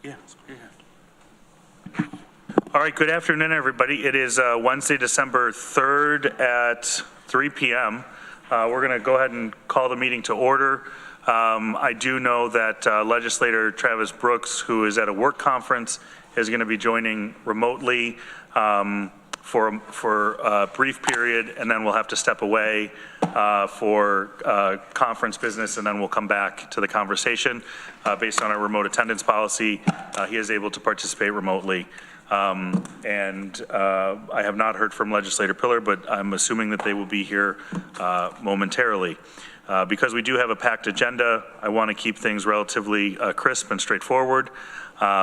Yeah. All right, good afternoon, everybody. It is Wednesday, December 3rd at 3 p.m. We're going to go ahead and call the meeting to order. I do know that Legislator Travis Brooks, who is at a work conference, is going to be joining remotely for a brief period, and then we'll have to step away for conference business, and then we'll come back to the conversation. Based on our remote attendance policy, he is able to participate remotely. I have not heard from Legislator Pillar, but I'm assuming that they will be here momentarily. Because we do have a packed agenda, I want to keep things relatively crisp and straightforward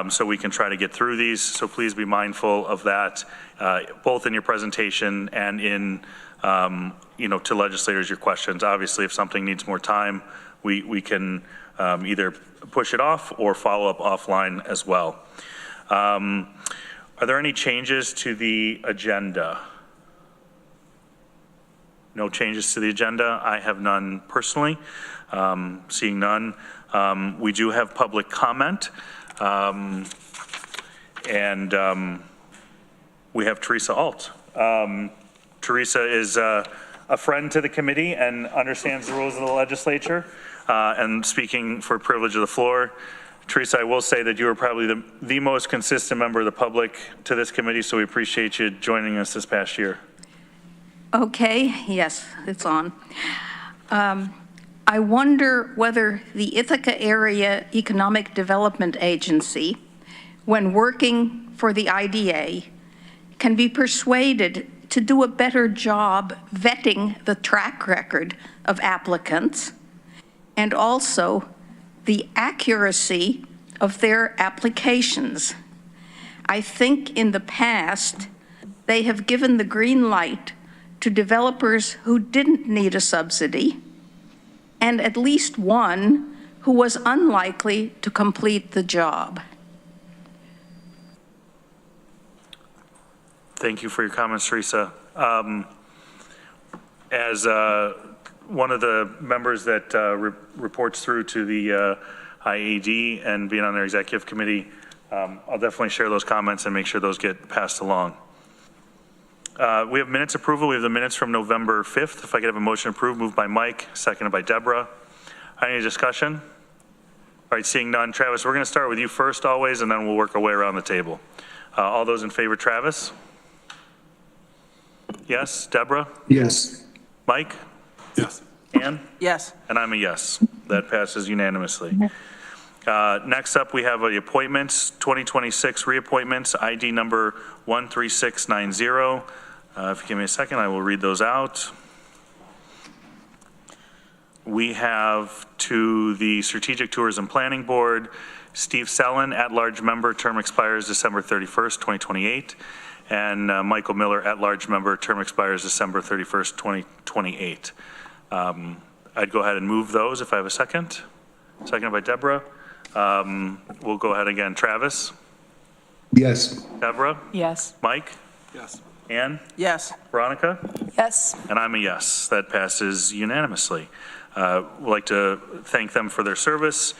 so we can try to get through these. So please be mindful of that, both in your presentation and in, to legislators, your questions. Obviously, if something needs more time, we can either push it off or follow up offline as well. Are there any changes to the agenda? No changes to the agenda. I have none personally. Seeing none. We do have public comment. We have Teresa Alt. Teresa is a friend to the committee and understands the rules of the legislature. And speaking for privilege of the floor, Teresa, I will say that you are probably the most consistent member of the public to this committee, so we appreciate you joining us this past year. Okay, yes, it's on. I wonder whether the Ithaca Area Economic Development Agency, when working for the IDA, can be persuaded to do a better job vetting the track record of applicants and also the accuracy of their applications. I think in the past, they have given the green light to developers who didn't need a subsidy, and at least one who was unlikely to complete the job. Thank you for your comments, Teresa. As one of the members that reports through to the IAED and being on their executive committee, I'll definitely share those comments and make sure those get passed along. We have minutes approval. We have the minutes from November 5th. If I could have a motion approved, moved by Mike, seconded by Deborah. Any discussion? All right, seeing none. Travis, we're going to start with you first always, and then we'll work our way around the table. All those in favor, Travis? Yes. Deborah? Yes. Mike? Yes. Ann? Yes. And I'm a yes. That passes unanimously. Next up, we have the appointments, 2026 reappointments, ID number 13690. If you give me a second, I will read those out. We have to the Strategic Tourism Planning Board, Steve Sellen, at-large member, term expires December 31st, 2028. And Michael Miller, at-large member, term expires December 31st, 2028. I'd go ahead and move those if I have a second. Seconded by Deborah. We'll go ahead again. Travis? Yes. Deborah? Yes. Mike? Yes. Ann? Yes. Veronica? Yes. And I'm a yes. That passes unanimously. We'd like to thank them for their service.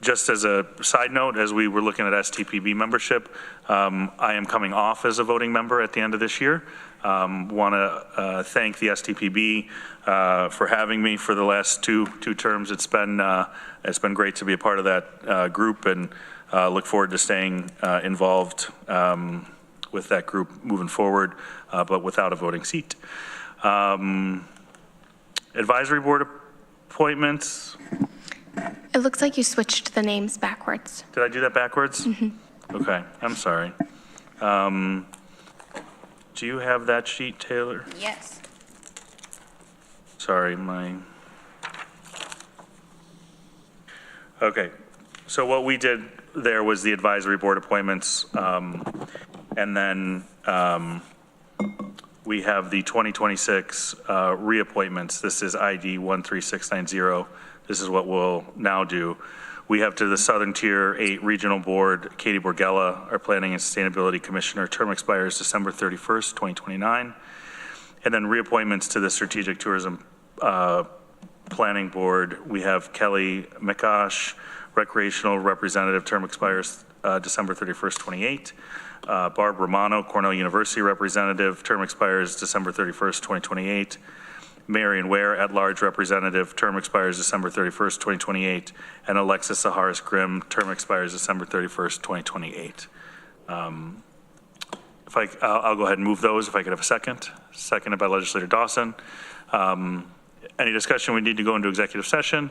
Just as a side note, as we were looking at STPB membership, I am coming off as a voting member at the end of this year. Want to thank the STPB for having me for the last two terms. It's been great to be a part of that group, and look forward to staying involved with that group moving forward, but without a voting seat. Advisory board appointments. It looks like you switched the names backwards. Did I do that backwards? Mm-hmm. Okay, I'm sorry. Do you have that sheet, Taylor? Yes. Sorry, Okay, so what we did there was the advisory board appointments, and then we have the 2026 reappointments. This is ID 13690. This is what we'll now do. We have to the Southern Tier 8 Regional Board, Katie Borgella, our Planning and Sustainability Commissioner. Term expires December 31st, 2029. And then reappointments to the Strategic Tourism Planning Board. We have Kelly McCosh, recreational representative, term expires December 31st, 28. Barb Romano, Cornell University representative, term expires December 31st, 2028. Marion Ware, at-large representative, term expires December 31st, 2028. And Alexis Saharis Grimm, term expires December 31st, 2028. I'll go ahead and move those if I could have a second. Seconded by Legislator Dawson. Any discussion? We need to go into executive session.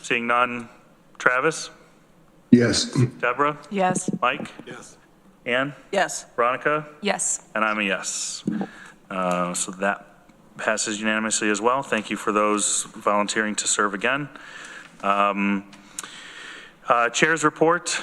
Seeing none. Travis? Yes. Deborah? Yes. Mike? Yes. Ann? Yes. Veronica? Yes. And I'm a yes. So that passes unanimously as well. Thank you for those volunteering to serve again. Chair's report.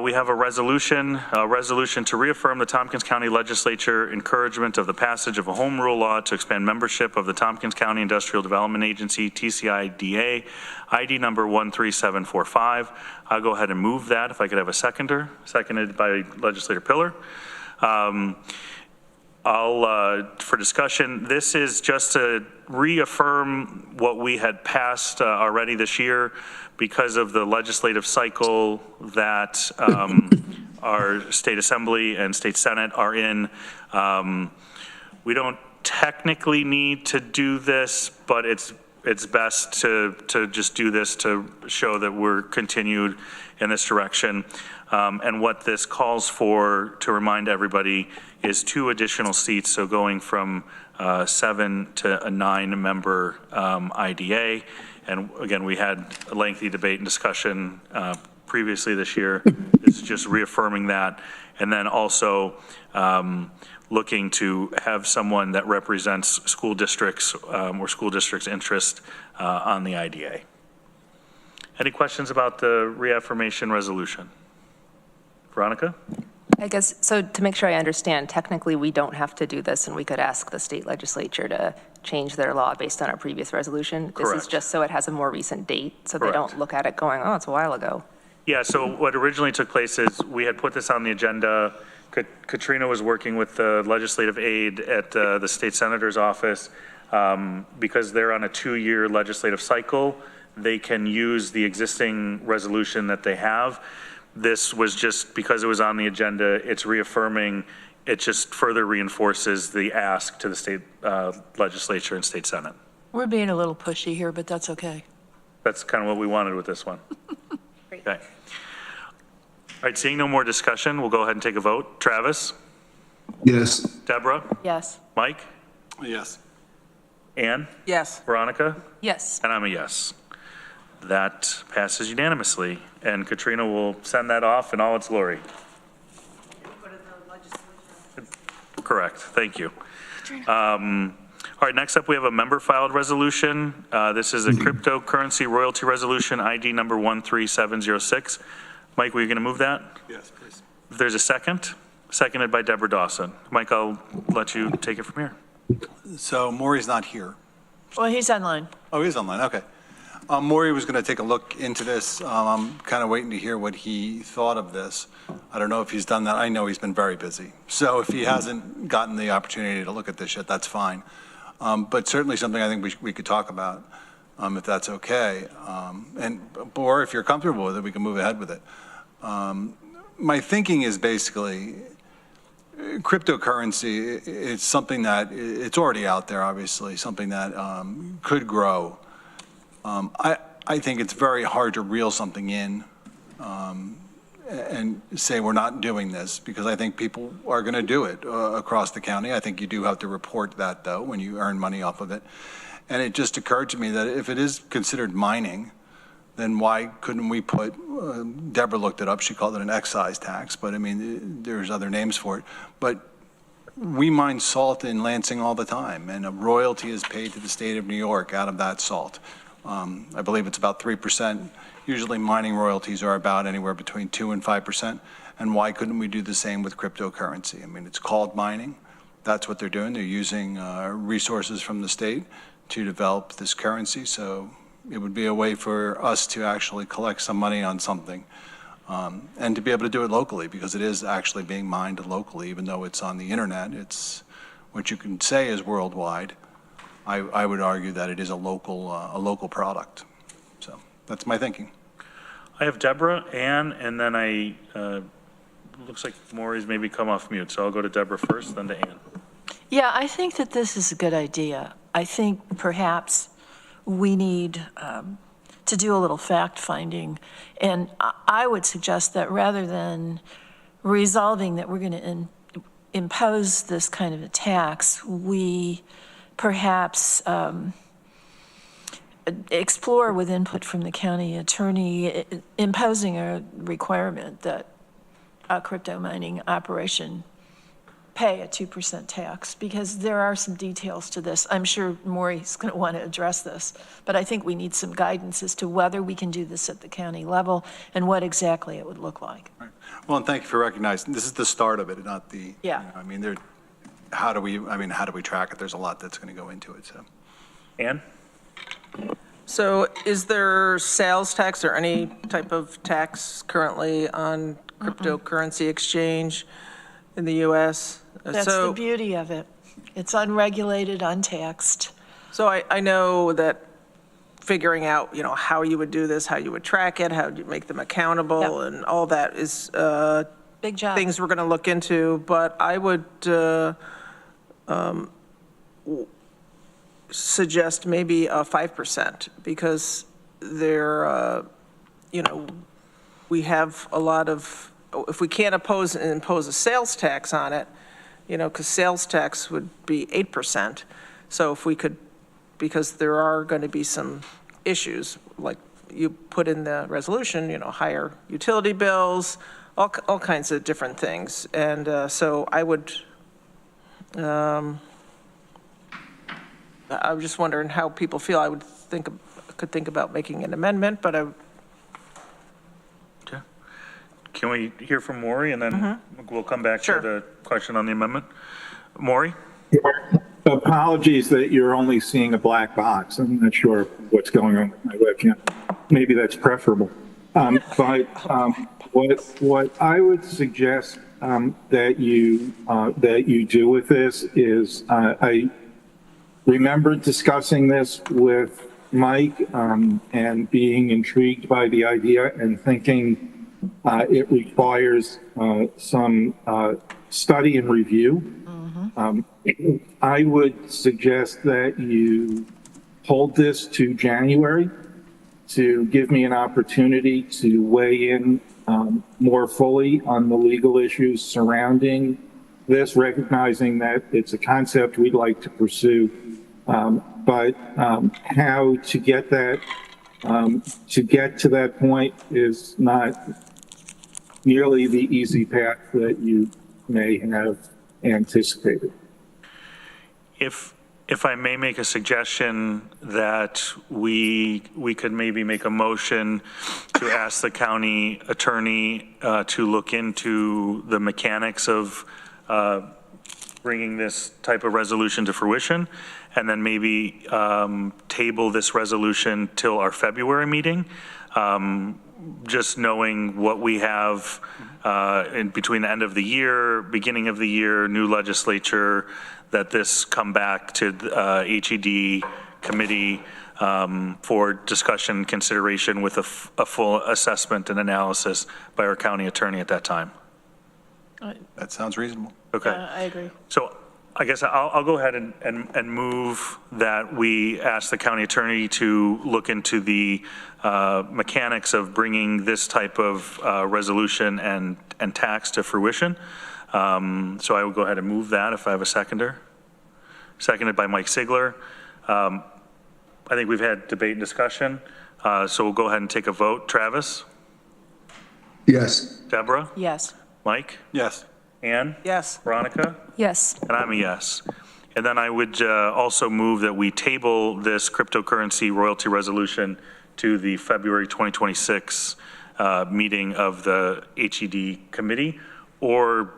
We have a resolution to reaffirm the Tompkins County Legislature encouragement of the passage of a home rule law to expand membership of the Tompkins County Industrial Development Agency, TCIDA, ID number 13745. I'll go ahead and move that if I could have a seconder. Seconded by Legislator Pillar. For discussion, this is just to reaffirm what we had passed already this year because of the legislative cycle that our state assembly and state senate are in. We don't technically need to do this, but it's best to just do this to show that we're continued in this direction. And what this calls for, to remind everybody, is 2 additional seats, so going from 7 to a 9-member IDA. And again, we had a lengthy debate and discussion previously this year. It's just reaffirming that. And then also looking to have someone that represents school districts or school districts' interest on the IDA. Any questions about the reaffirmation resolution? Veronica? I guess, so to make sure I understand, technically we don't have to do this and we could ask the state legislature to change their law based on our previous resolution? Correct. This is just so it has a more recent date, so Correct. they don't look at it going, oh, it's a while ago. Yeah, so what originally took place is we had put this on the agenda. Katrina was working with the legislative aide at the state senator's office. Because they're on a 2-year legislative cycle, they can use the existing resolution that they have. This was just because it was on the agenda, it's reaffirming, it just further reinforces the ask to the state legislature and state senate. We're being a little pushy here, but that's okay. That's kind of what we wanted with this one. Okay. All right, seeing no more discussion, we'll go ahead and take a vote. Travis? Yes. Deborah? Yes. Mike? Yes. Ann? Yes. Veronica? Yes. And I'm a yes. That passes unanimously, and Katrina will send that off in all its glory. Correct, thank you. All right, next up we have a member-filed resolution. This is a cryptocurrency royalty resolution, ID number 13706. Mike, were you going to move that? Yes, please. If there's a second, seconded by Deborah Dawson. Mike, I'll let you take it from here. So Maury's not here. Well, he's online. Oh, he's online, okay. Maury was going to take a look into this. I'm kind of waiting to hear what he thought of this. I don't know if he's done that. I know he's been very busy. So if he hasn't gotten the opportunity to look at this yet, that's fine. But certainly something I think we could talk about, if that's okay. Or if you're comfortable with it, we can move ahead with it. My thinking is basically cryptocurrency, it's something that, it's already out there, obviously, something that could grow. I think it's very hard to reel something in and say we're not doing this, because I think people are going to do it across the county. I think you do have to report that, though, when you earn money off of it. And it just occurred to me that if it is considered mining, then why couldn't we put, Deborah looked it up, she called it an excise tax, but I mean, there's other names for it. But we mine salt in Lansing all the time, and a royalty is paid to the state of New York out of that salt. I believe it's about 3%. Usually mining royalties are about anywhere between 2 and 5%. And why couldn't we do the same with cryptocurrency? I mean, it's called mining. That's what they're doing. They're using resources from the state to develop this currency. So it would be a way for us to actually collect some money on something and to be able to do it locally, because it is actually being mined locally, even though it's on the internet. It's what you can say is worldwide. I would argue that it is a local product. So that's my thinking. I have Deborah, Ann, and then looks like Maury's maybe come off mute, so I'll go to Deborah first, then to Ann. Yeah, I think that this is a good idea. I think perhaps we need to do a little fact-finding. And I would suggest that rather than resolving that we're going to impose this kind of a tax, we perhaps explore with input from the county attorney imposing a requirement that a crypto mining operation pay a 2% tax, because there are some details to this. I'm sure Maury's going to want to address this, but I think we need some guidance as to whether we can do this at the county level and what exactly it would look like. Right. Well, and thank you for recognizing, this is the start of it, not the, Yeah. I mean, how do we track it? There's a lot that's going to go into it, so. Ann? So is there sales tax or any type of tax currently on cryptocurrency exchange in the U.S.? That's the beauty of it. It's unregulated, untaxed. So I know that figuring out, how you would do this, how you would track it, how you make them accountable, and all that is Big job. things we're going to look into. But I would suggest maybe 5%, because we have a lot of, if we can't impose a sales tax on it, because sales tax would be 8%. So if we could, because there are going to be some issues, like you put in the resolution, higher utility bills, all kinds of different things. And so I would, I'm just wondering how people feel. I could think about making an amendment, but Okay. Can we hear from Maury, and then we'll come back Sure. to the question on the amendment? Maury? Apologies that you're only seeing a black box. I'm not sure what's going on with my webcam. Maybe that's preferable. But what I would suggest that you do with this is I remember discussing this with Mike and being intrigued by the idea and thinking it requires some study and review. I would suggest that you hold this to January to give me an opportunity to weigh in more fully on the legal issues surrounding this, recognizing that it's a concept we'd like to pursue. But how to get to that point is not nearly the easy path that you may have anticipated. If I may make a suggestion that we could maybe make a motion to ask the county attorney to look into the mechanics of bringing this type of resolution to fruition, and then maybe table this resolution till our February meeting. Just knowing what we have in between the end of the year, beginning of the year, new legislature, that this come back to the IAED committee for discussion, consideration with a full assessment and analysis by our county attorney at that time. That sounds reasonable. Okay. I agree. So I guess I'll go ahead and move that we ask the county attorney to look into the mechanics of bringing this type of resolution and tax to fruition. So I will go ahead and move that if I have a seconder. Seconded by Mike Sigler. I think we've had debate and discussion, so we'll go ahead and take a vote. Travis? Yes. Deborah? Yes. Mike? Yes. Ann? yes. Veronica? Yes. And I'm a yes. And then I would also move that we table this cryptocurrency royalty resolution to the February 2026 meeting of the IAED committee, or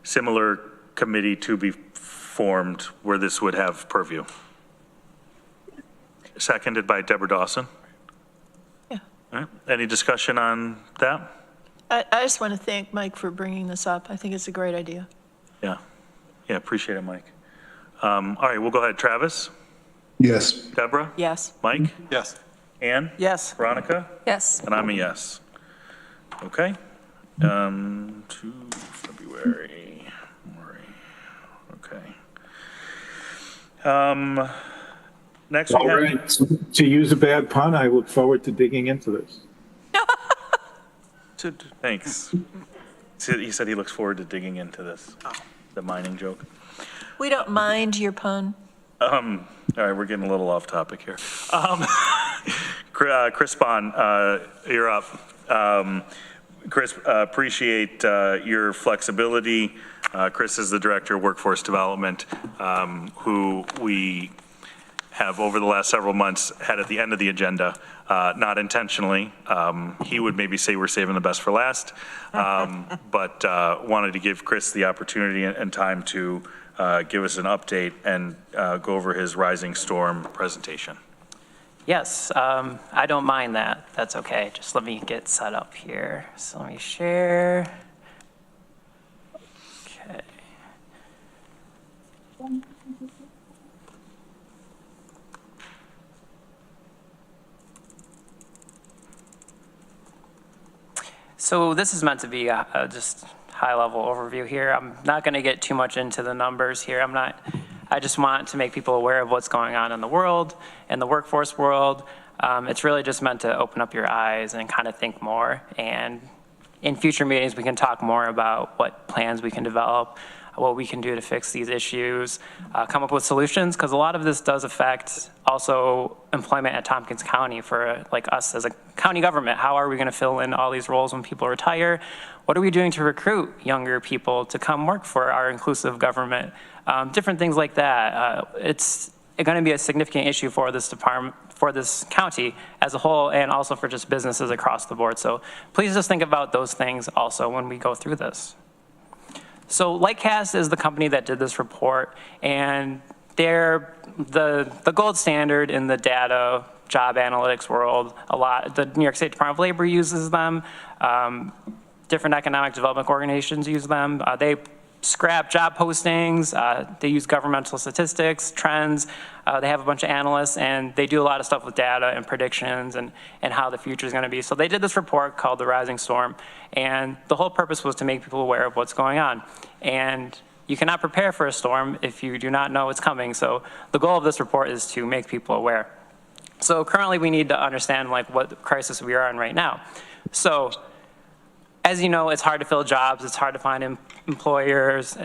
similar committee to be formed where this would have purview. Seconded by Deborah Dawson. Yeah. All right. Any discussion on that? I just want to thank Mike for bringing this up. I think it's a great idea. Yeah. Yeah, appreciate it, Mike. All right, we'll go ahead. Travis? Yes. Deborah? Yes. Mike? Yes. Ann? Yes. Veronica? Yes. And I'm a yes. Okay. To February. Okay. Next we All have. right. To use a bad pun, I look forward to digging into this. Thanks. He said he looks forward to digging into this. The mining joke. We don't mind your pun. All right, we're getting a little off topic here. Chris Bond, you're up. Chris, appreciate your flexibility. Chris is the Director of Workforce Development, who we have over the last several months had at the end of the agenda, not intentionally. He would maybe say we're saving the best for last, but wanted to give Chris the opportunity and time to give us an update and go over his Rising Storm presentation. Yes, I don't mind that. That's okay. Just let me get set up here. So let me share. Okay. So this is meant to be a just high-level overview here. I'm not going to get too much into the numbers here. I just want to make people aware of what's going on in the world, in the workforce world. It's really just meant to open up your eyes and kind of think more. And in future meetings, we can talk more about what plans we can develop, what we can do to fix these issues, come up with solutions, because a lot of this does affect also employment at Tompkins County for like us as a county government. How are we going to fill in all these roles when people retire? What are we doing to recruit younger people to come work for our inclusive government? Different things like that. It's going to be a significant issue for this department, for this county as a whole, and also for just businesses across the board. So please just think about those things also when we go through this. So Lightcast is the company that did this report, and they're the gold standard in the data job analytics world. The New York State Department of Labor uses them. Different economic development organizations use them. They scrap job postings. They use governmental statistics, trends. They have a bunch of analysts, and they do a lot of stuff with data and predictions and how the future is going to be. So they did this report called The Rising Storm, and the whole purpose was to make people aware of what's going on. And you cannot prepare for a storm if you do not know it's coming. So the goal of this report is to make people aware. So currently we need to understand like what crisis we are in right now. So as you know, it's hard to fill jobs. It's hard to find employees.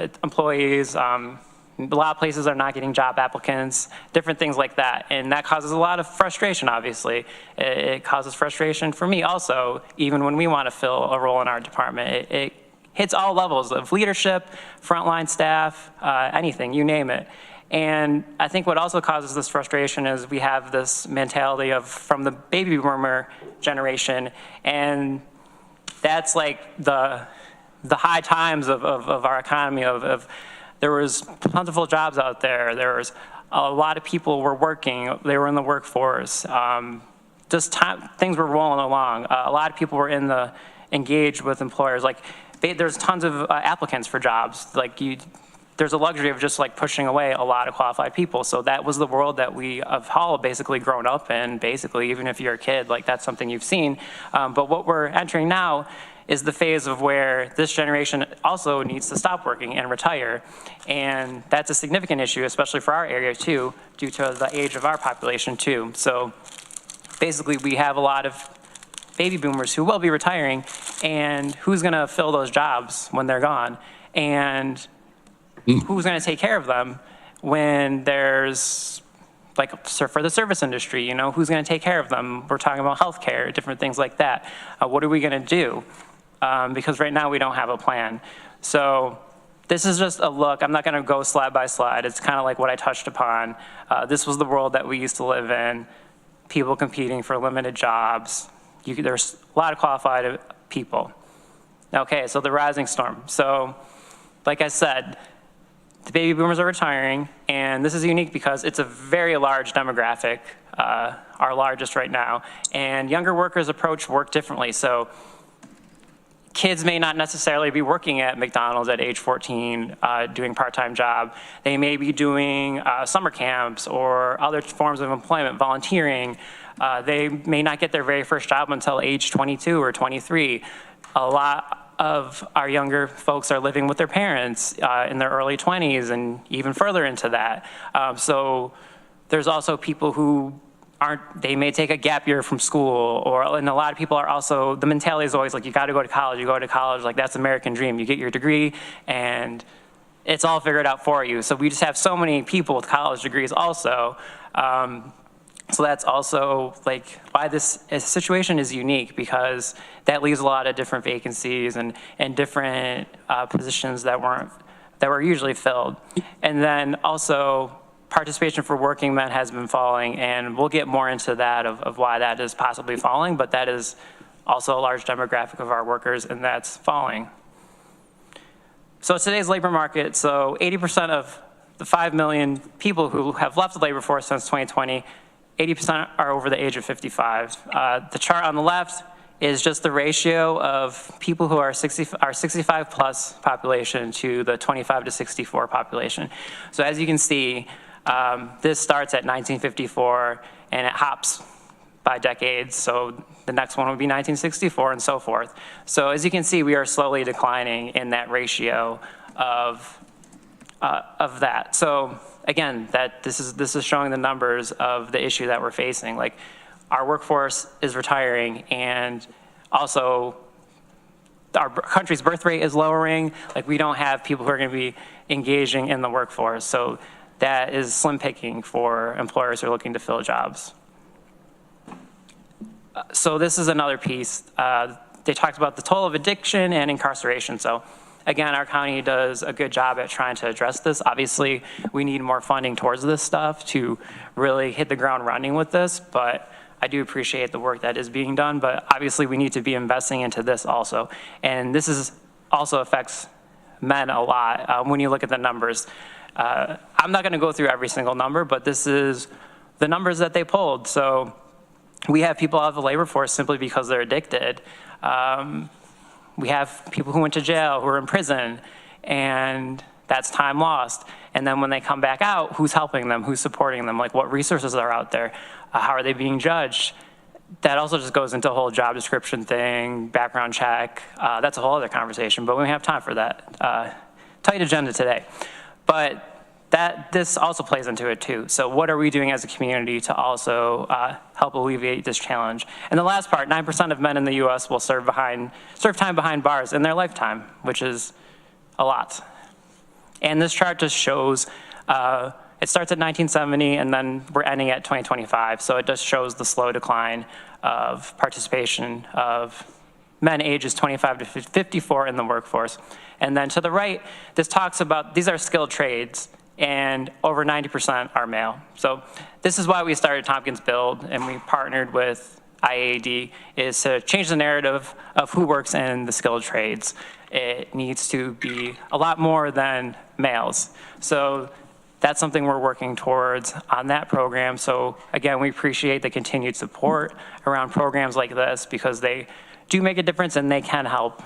A lot of places are not getting job applicants, different things like that. And that causes a lot of frustration, obviously. It causes frustration for me also, even when we want to fill a role in our department. It hits all levels of leadership, frontline staff, anything, you name it. And I think what also causes this frustration is we have this mentality from the baby boomer generation, and that's like the high times of our economy of there was plentiful jobs out there. There was a lot of people were working. They were in the workforce. Things were rolling along. A lot of people were engaged with employers. Like there's tons of applicants for jobs. Like there's a luxury of just like pushing away a lot of qualified people. So that was the world that we have all basically grown up in. Basically, even if you're a kid, like that's something you've seen. But what we're entering now is the phase of where this generation also needs to stop working and retire. And that's a significant issue, especially for our area too, due to the age of our population too. So basically we have a lot of baby boomers who will be retiring, and who's gonna fill those jobs when they're gone? And who's gonna take care of them when there's, like for the service industry, who's gonna take care of them? We're talking about healthcare, different things like that. What are we gonna do? Because right now we don't have a plan. So this is just a look. I'm not gonna go slide by slide. It's kind of like what I touched upon. This was the world that we used to live in. People competing for limited jobs. There's a lot of qualified people. Okay, so the rising storm. So like I said, the baby boomers are retiring, and this is unique because it's a very large demographic, our largest right now, and younger workers approach work differently. So kids may not necessarily be working at McDonald's at age 14 doing part-time job. They may be doing summer camps or other forms of employment, volunteering. They may not get their very first job until age 22 or 23. A lot of our younger folks are living with their parents in their early 20s and even further into that. So there's also people who they may take a gap year from school, and a lot of people are also, the mentality is always like, you got to go to college, like that's the American dream. You get your degree and it's all figured out for you. So we just have so many people with college degrees also. So that's also like why this situation is unique, because that leaves a lot of different vacancies and different positions that were usually filled. And then also participation for working men has been falling, and we'll get more into that of why that is possibly falling, but that is also a large demographic of our workers, and that's falling. So today's labor market, so 80% of the 5 million people who have left the labor force since 2020, 80% are over the age of 55. The chart on the left is just the ratio of people who are 65 plus population to the 25 to 64 population. So as you can see, this starts at 1954 and it hops by decades. So the next one would be 1964 and so forth. So as you can see, we are slowly declining in that ratio of that. So again, this is showing the numbers of the issue that we're facing. Like, our workforce is retiring, and also our country's birth rate is lowering. Like, we don't have people who are going to be engaging in the workforce. So that is slim picking for employers who are looking to fill jobs. So this is another piece. They talked about the toll of addiction and incarceration. So again, our county does a good job at trying to address this. Obviously, we need more funding towards this stuff to really hit the ground running with this, but I do appreciate the work that is being done, but obviously we need to be investing into this also. And this also affects men a lot when you look at the numbers. I'm not gonna go through every single number, but this is the numbers that they pulled. So we have people out of the labor force simply because they're addicted. We have people who went to jail, who are in prison, and that's time lost. And then when they come back out, who's helping them? Who's supporting them? Like, what resources are out there? How are they being judged? That also just goes into a whole job description thing, background check. That's a whole other conversation, but we don't have time for that. Tight agenda today. But this also plays into it too. So what are we doing as a community to also help alleviate this challenge? And the last part, 9% of men in the US will serve time behind bars in their lifetime, which is a lot. And this chart just shows, it starts at 1970 and then we're ending at 2025. So it just shows the slow decline of participation of men ages 25 to 54 in the workforce. And then to the right, this talks about, these are skilled trades, and over 90% are male. So this is why we started Tompkins Build, and we partnered with IAED, is to change the narrative of who works in the skilled trades. It needs to be a lot more than males. So that's something we're working towards on that program. So again, we appreciate the continued support around programs like this, because they do make a difference and they can help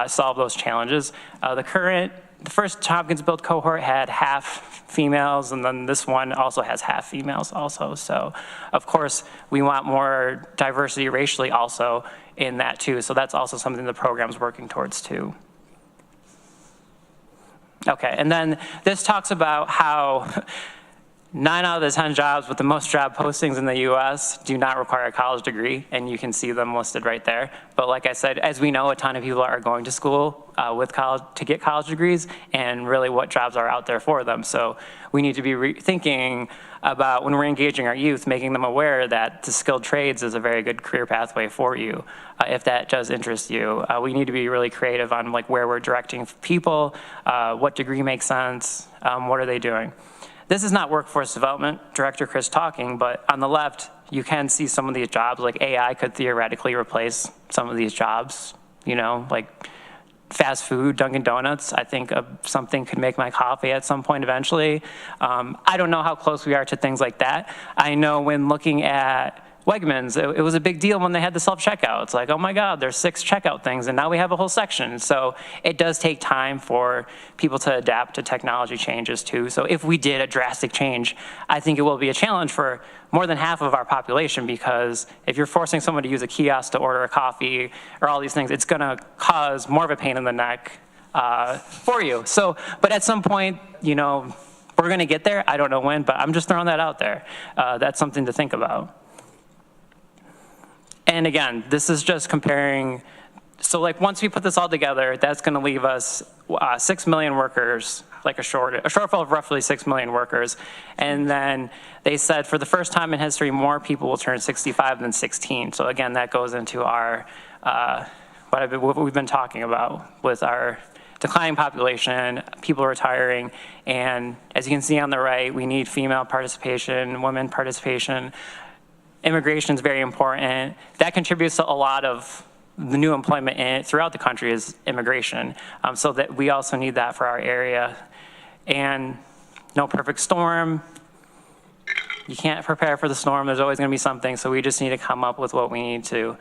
solve those challenges. The first Tompkins Build cohort had half females, and then this one also has half females also. So of course, we want more diversity racially also in that too. So that's also something the program's working towards too. Okay, and then this talks about how 9 out of the 10 jobs with the most job postings in the US do not require a college degree, and you can see them listed right there. But like I said, as we know, a ton of people are going to school with college to get college degrees, and really what jobs are out there for them. So we need to be thinking about, when we're engaging our youth, making them aware that the skilled trades is a very good career pathway for you. If that does interest you, we need to be really creative on like where we're directing people, what degree makes sense, what are they doing. This is not workforce development, Director Chris talking, but on the left, you can see some of these jobs, like AI could theoretically replace some of these jobs, you know, like fast food, Dunkin' Donuts. I think something could make my coffee at some point eventually. I don't know how close we are to things like that. I know when looking at Wegmans, it was a big deal when they had the self-checkout. It's like, oh my God, there's 6 checkout things, and now we have a whole section. So it does take time for people to adapt to technology changes too. So if we did a drastic change, I think it will be a challenge for more than half of our population, because if you're forcing someone to use a kiosk to order a coffee or all these things, it's gonna cause more of a pain in the neck for you. So, but at some point, you know, we're going to get there. I don't know when, but I'm just throwing that out there. That's something to think about. And again, this is just comparing. So like once we put this all together, that's going to leave us 6 million workers, like a shortfall of roughly 6 million workers. And then they said for the first time in history, more people will turn 65 than 16. So again, that goes into our, what we've been talking about with our declining population, people retiring, and as you can see on the right, we need female participation, women participation. Immigration is very important. That contributes to a lot of the new employment throughout the country is immigration. So that we also need that for our area. And no perfect storm. You can't prepare for the storm. There's always going to be something. So we just need to come up with what we need to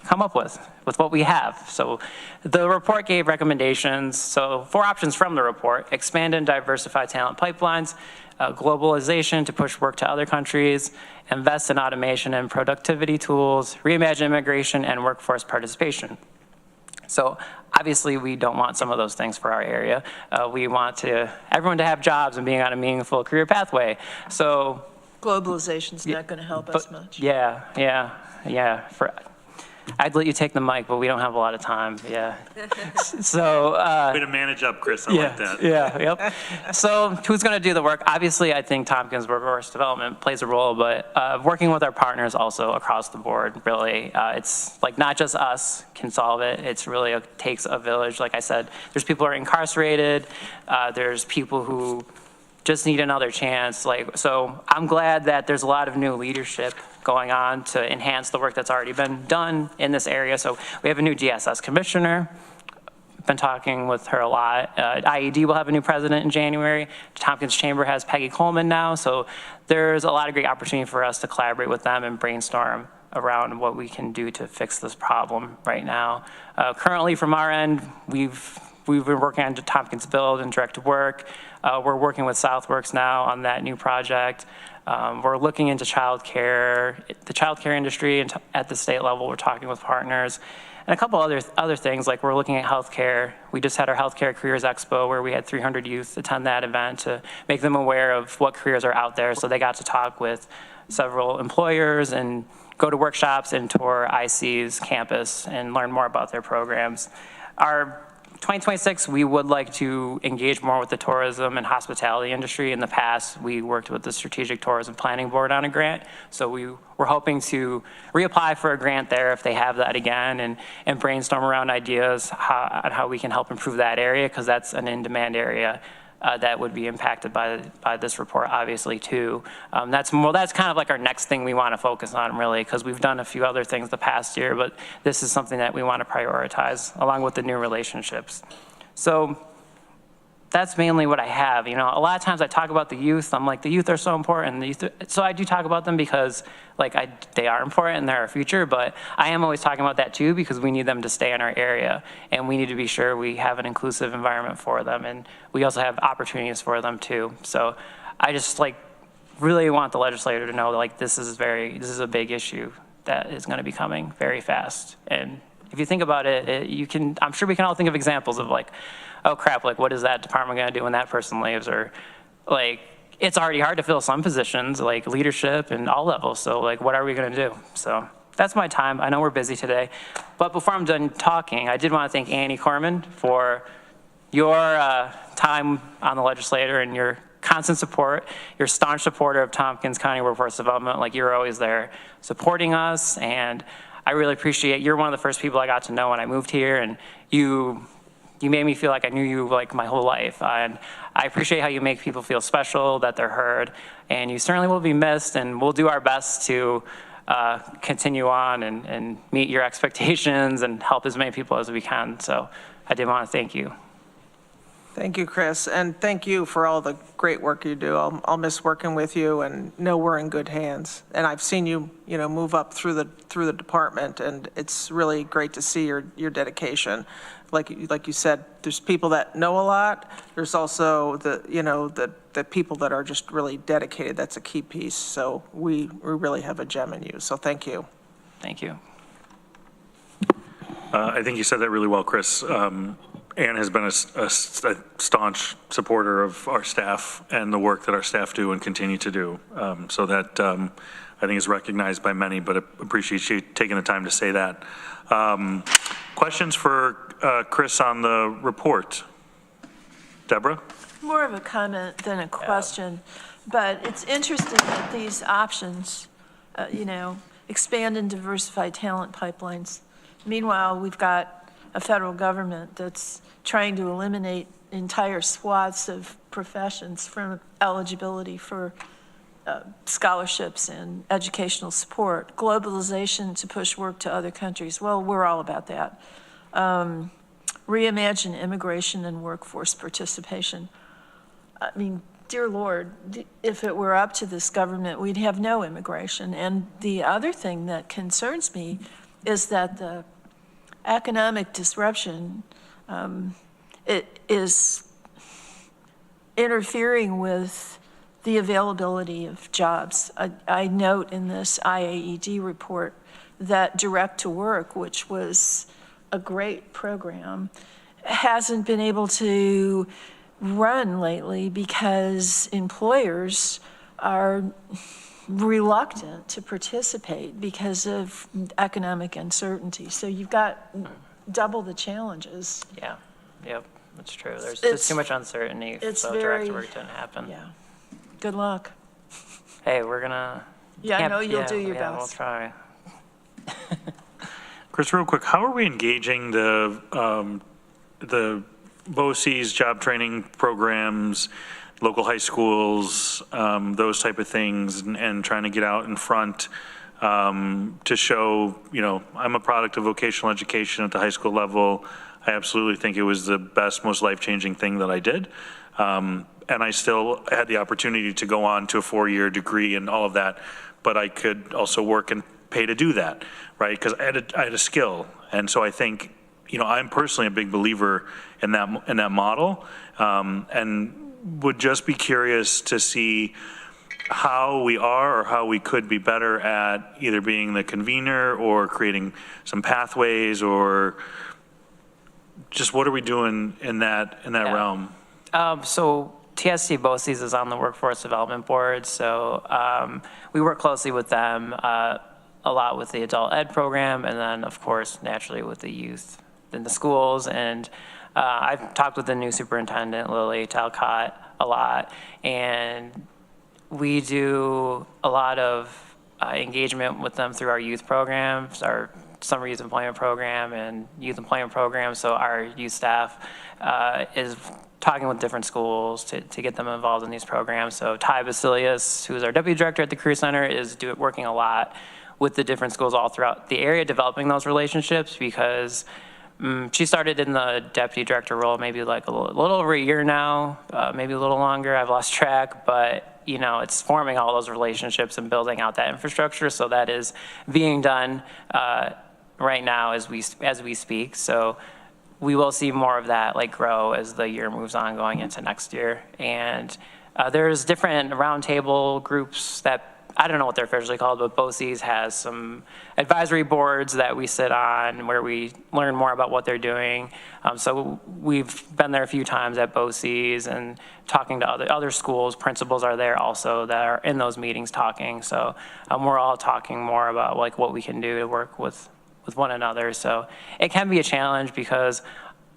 come up with what we have. So the report gave recommendations. So 4 options from the report: expand and diversify talent pipelines, globalization to push work to other countries, invest in automation and productivity tools, reimagine immigration, and workforce participation. So obviously we don't want some of those things for our area. We want everyone to have jobs and being on a meaningful career pathway. So Globalization's not going to help us much. Yeah. I'd let you take the mic, but we don't have a lot of time. Yeah. So. Way to manage up, Chris. I like that. Yep. So who's going to do the work? Obviously, I think Tompkins Workforce Development plays a role, but working with our partners also across the board, really. It's like not just us can solve it. It's really takes a village. Like I said, there's people who are incarcerated. There's people who just need another chance. So I'm glad that there's a lot of new leadership going on to enhance the work that's already been done in this area. So we have a new DSS commissioner. Been talking with her a lot. IAED will have a new president in January. Tompkins Chamber has Peggy Coleman now. So there's a lot of great opportunity for us to collaborate with them and brainstorm around what we can do to fix this problem right now. Currently from our end, we've been working on Tompkins Build and Direct to Work. We're working with Southworks now on that new project. We're looking into the childcare industry, and at the state level, we're talking with partners. And a couple other things, like we're looking at healthcare. We just had our Healthcare Careers Expo where we had 300 youth attend that event to make them aware of what careers are out there. So they got to talk with several employers and go to workshops and tour IC's campus and learn more about their programs. Our 2026, we would like to engage more with the tourism and hospitality industry. In the past, we worked with the Strategic Tourism Planning Board on a grant. So we're hoping to reapply for a grant there if they have that again, and brainstorm around ideas on how we can help improve that area, because that's an in-demand area that would be impacted by this report, obviously, too. That's kind of like our next thing we want to focus on, really, because we've done a few other things the past year, but this is something that we want to prioritize, along with the new relationships. So that's mainly what I have. You know, a lot of times I talk about the youth. I'm like, the youth are so important. So I do talk about them because, they are important and they're our future, but I am always talking about that too, because we need them to stay in our area, and we need to be sure we have an inclusive environment for them, and we also have opportunities for them too. So I just really want the legislator to know this is a big issue that is going to be coming very fast. And if you think about it, I'm sure we can all think of examples of oh crap, what is that department going to do when that person leaves? Or it's already hard to fill some positions, like leadership and all levels. So what are we going to do? So that's my time. I know we're busy today, but before I'm done talking, I did want to thank Annie Koreman for your time on the legislature and your constant support. You're a staunch supporter of Tompkins County Workforce Development. You're always there supporting us, and I really appreciate. You're one of the first people I got to know when I moved here, and you made me feel like I knew you my whole life. And I appreciate how you make people feel special, that they're heard, and you certainly will be missed, and we'll do our best to continue on and meet your expectations and help as many people as we can. So I did want to thank you. Thank you, Chris, and thank you for all the great work you do. I'll miss working with you, and know we're in good hands. And I've seen you, move up through the department, and it's really great to see your dedication. Like you said, there's people that know a lot. There's also the people that are just really dedicated. That's a key piece. So we really have a gem in you. So thank you. Thank you. I think you said that really well, Chris. Ann has been a staunch supporter of our staff and the work that our staff do and continue to do. So that I think is recognized by many, but appreciate you taking the time to say that. Questions for Chris on the report? Deborah? More of a comment than a question, but it's interesting that these options, expand and diversify talent pipelines. Meanwhile, we've got a federal government that's trying to eliminate entire swaths of professions from eligibility for scholarships and educational support. Globalization to push work to other countries. Well, we're all about that. Reimagine immigration and workforce participation. I mean, dear Lord, if it were up to this government, we'd have no immigration. And the other thing that concerns me is that the economic disruption it is interfering with the availability of jobs. I note in this IAED report that Direct to Work, which was a great program, hasn't been able to run lately because employers are reluctant to participate because of economic uncertainty. So you've got double the challenges. Yeah, yep, that's true. There's just too much uncertainty, so direct to work didn't happen. Yeah, good luck. Hey, we're gonna. Yeah, I know you'll do your best. We'll try. Chris, real quick, how are we engaging the BOCES job training programs, local high schools, those type of things, and trying to get out in front to show, I'm a product of vocational education at the high school level. I absolutely think it was the best, most life-changing thing that I did. And I still had the opportunity to go on to a 4-year degree and all of that, but I could also work and pay to do that, right? Because I had a skill. And so I think, I'm personally a big believer in that model, and would just be curious to see how we are or how we could be better at either being the convener or creating some pathways, or just what are we doing in that realm? So TSC BOCES is on the Workforce Development Board, so we work closely with them a lot with the adult ed program, and then of course naturally with the youth in the schools. And I've talked with the new superintendent, Lily Talcott, a lot, and we do a lot of engagement with them through our youth programs, our summer youth employment program and youth employment program. So our youth staff is talking with different schools to get them involved in these programs. So Ty Basilius, who's our deputy director at the Career Center, is working a lot with the different schools all throughout the area, developing those relationships, because she started in the deputy director role maybe like a little over a year now, maybe a little longer. I've lost track, but it's forming all those relationships and building out that infrastructure. So that is being done right now as we speak. So we will see more of that grow as the year moves on going into next year. And there's different roundtable groups that, I don't know what they're officially called, but BOCES has some advisory boards that we sit on where we learn more about what they're doing. So we've been there a few times at BOCES and talking to other schools. Principals are there also that are in those meetings talking. So we're all talking more about what we can do to work with one another. So it can be a challenge because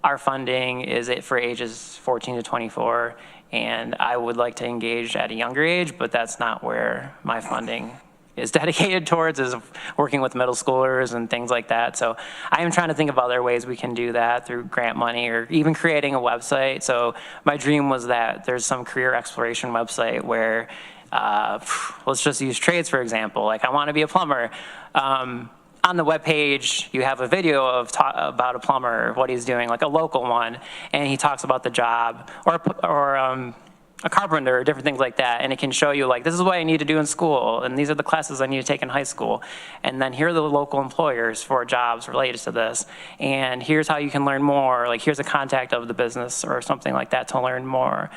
our funding is for ages 14 to 24. And I would like to engage at a younger age, but that's not where my funding is dedicated towards, is working with middle schoolers and things like that. So I am trying to think of other ways we can do that through grant money or even creating a website. So my dream was that there's some career exploration website where, let's just use trades, for example. I want to be a plumber. on the webpage, you have a video of about a plumber, what he's doing, like a local one, and he talks about the job, or a carpenter, or different things like that, and it can show you, like, this is what I need to do in school, and these are the classes I need to take in high school, and then here are the local employers for jobs related to this, and here's how you can learn more, like, here's a contact of the business or something like that to learn more.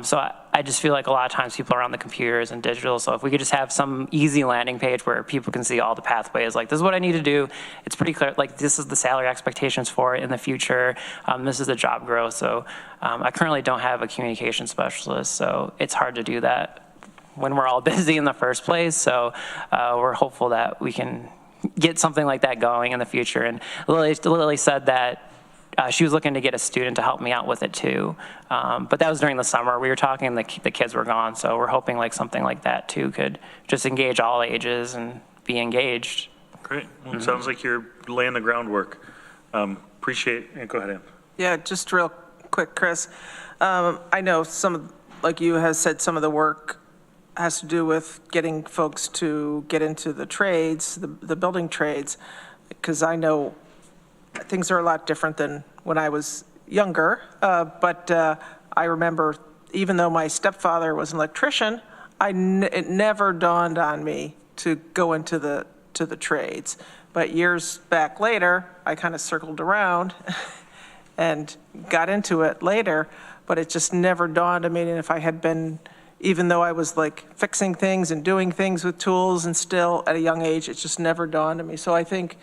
So I just feel like a lot of times people are on the computers and digital, so if we could just have some easy landing page where people can see all the pathways, like, this is what I need to do, it's pretty clear, like, this is the salary expectations for it in the future, this is the job growth. So I currently don't have a communication specialist, so it's hard to do that when we're all busy in the first place. So we're hopeful that we can get something like that going in the future. And Lily said that she was looking to get a student to help me out with it too. But that was during the summer. We were talking, the kids were gone. So we're hoping like something like that too could just engage all ages and be engaged. Great. Well, it sounds like you're laying the groundwork. Appreciate it. Go ahead, Ann. Yeah, just real quick, Chris. I know like you have said, some of the work has to do with getting folks to get into the trades, the building trades, because I know things are a lot different than when I was younger. But I remember, even though my stepfather was an electrician, it never dawned on me to go into the trades. But years back later, I kind of circled around and got into it later, but it just never dawned on me. And if I had been, even though I was like fixing things and doing things with tools and still at a young age, it just never dawned on me. So I think,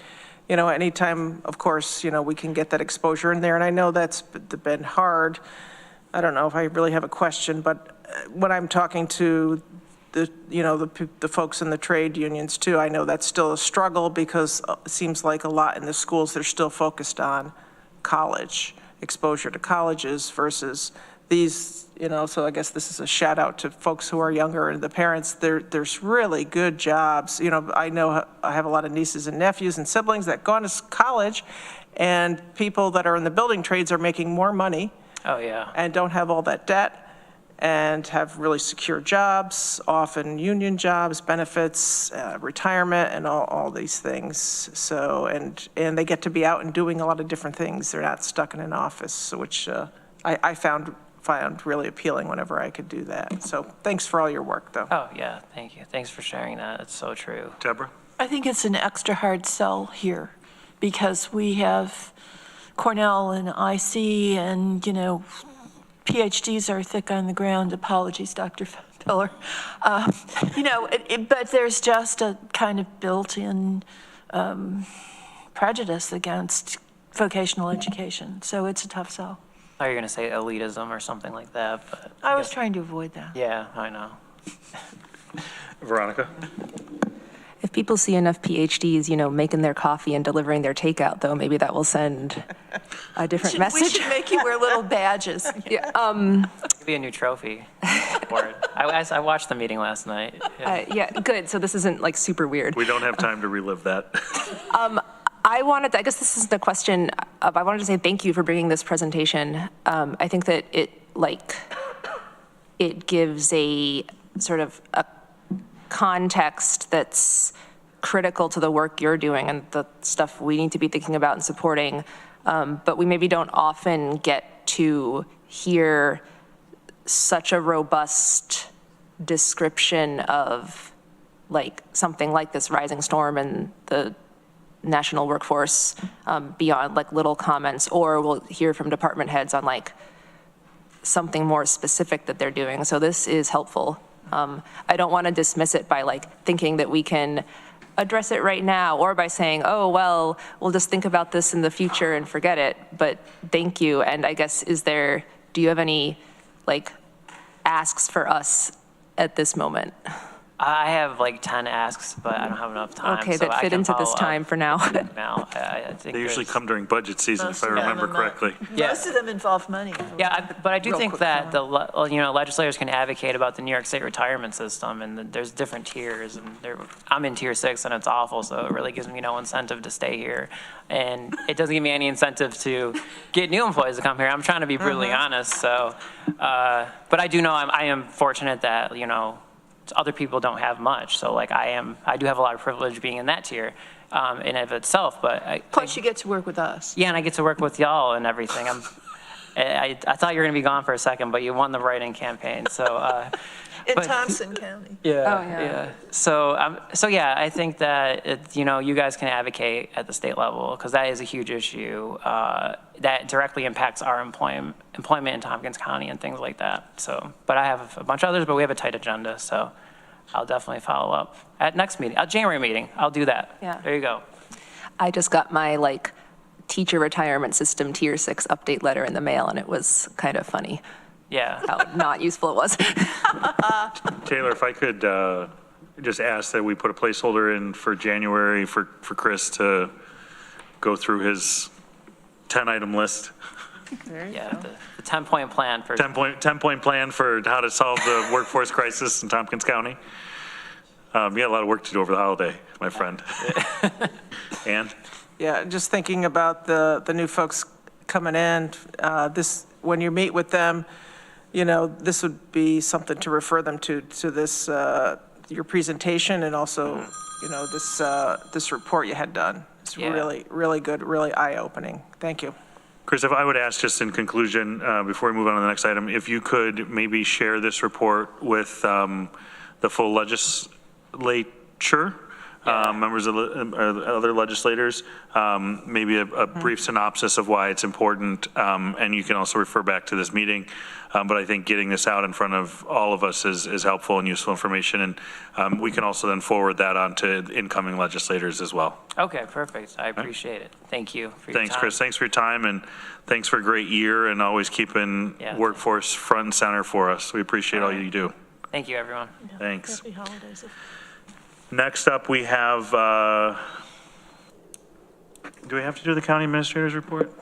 anytime, of course, we can get that exposure in there. And I know that's been hard. I don't know if I really have a question, but when I'm talking to the folks in the trade unions too, I know that's still a struggle, because it seems like a lot in the schools, they're still focused on college, exposure to colleges versus these, so I guess this is a shout out to folks who are younger and the parents. There's really good jobs. I know I have a lot of nieces and nephews and siblings that gone to college, and people that are in the building trades are making more money. Oh, yeah. And don't have all that debt and have really secure jobs, often union jobs, benefits, retirement, and all these things. So, and they get to be out and doing a lot of different things. They're not stuck in an office, which I found really appealing whenever I could do that. So thanks for all your work, though. Oh, yeah, thank you. Thanks for sharing that. It's so true. Deborah? I think it's an extra hard sell here, because we have Cornell and IC, and, PhDs are thick on the ground. Apologies, Dr. Piller. But there's just a kind of built-in prejudice against vocational education. So it's a tough sell. I thought you were going to say elitism or something like that, but I was trying to avoid that. yeah, I know. Veronica? If people see enough PhDs, making their coffee and delivering their takeout, though, maybe that will send a different message. We should make you wear little badges. Yeah, Could be a new trophy for it. I watched the meeting last night. yeah, good. So this isn't like super weird. We don't have time to relive that. I guess this is the question of, I wanted to say thank you for bringing this presentation. I think that it gives a sort of a context that's critical to the work you're doing and the stuff we need to be thinking about and supporting. But we maybe don't often get to hear such a robust description of like something like this rising storm and the national workforce beyond like little comments, or we'll hear from department heads on like something more specific that they're doing. So this is helpful. I don't want to dismiss it by like thinking that we can address it right now, or by saying, oh, well, we'll just think about this in the future and forget it. But thank you. And I guess, do you have any like asks for us at this moment? I have like 10 asks, but I don't have enough time. Okay, so that fit into this time for now. Now, I think They usually come during budget season, if I remember correctly. Most of them involve money. Yeah, but I do Real think quick that comment. legislators can advocate about the New York State retirement system, and there's different tiers, and I'm in tier 6, and it's awful, so it really gives me no incentive to stay here, and it doesn't give me any incentive to get new employees to come here. I'm trying to be brutally honest. So, but I do know I am fortunate that other people don't have much. So like I do have a lot of privilege being in that tier in and of itself, but Plus you get to work with us. yeah, and I get to work with y'all and everything. I thought you were going to be gone for a second, but you won the write-in campaign. So In but- Thompson County. yeah. So yeah, I think that you guys can advocate at the state level because that is a huge issue that directly impacts our employment in Tompkins County and things like that. So, but I have a bunch of others, but we have a tight agenda, so I'll definitely follow up at next meeting, January meeting. I'll do that. Yeah. There you go. I just got my teacher retirement system tier 6 update letter in the mail, and it was kind of funny Yeah. how not useful it was. Taylor, if I could just ask that we put a placeholder in for January for Chris to go through his 10-item list. Yeah. The 10-point plan for 10-point plan for how to solve the workforce crisis in Tompkins County. You got a lot of work to do over the holiday, my friend. And? Yeah, just thinking about the new folks coming in, when you meet with them, this would be something to refer them to this, your presentation and also, this report you had done. It's really, really good, really eye-opening. Thank you. Chris, if I would ask just in conclusion, before we move on to the next item, if you could maybe share this report with the full legislature, members of other legislators, maybe a brief synopsis of why it's important, and you can also refer back to this meeting. But I think getting this out in front of all of us is helpful and useful information, and we can also then forward that on to incoming legislators as well. Okay, perfect. I appreciate it. Thank you for your Thanks, time. Chris. Thanks for your time, and thanks for a great year and always keeping workforce front and center for us. We appreciate all you do. Thank you, everyone. Thanks. Happy holidays. Next up, we have, do we have to do the county administrator's report?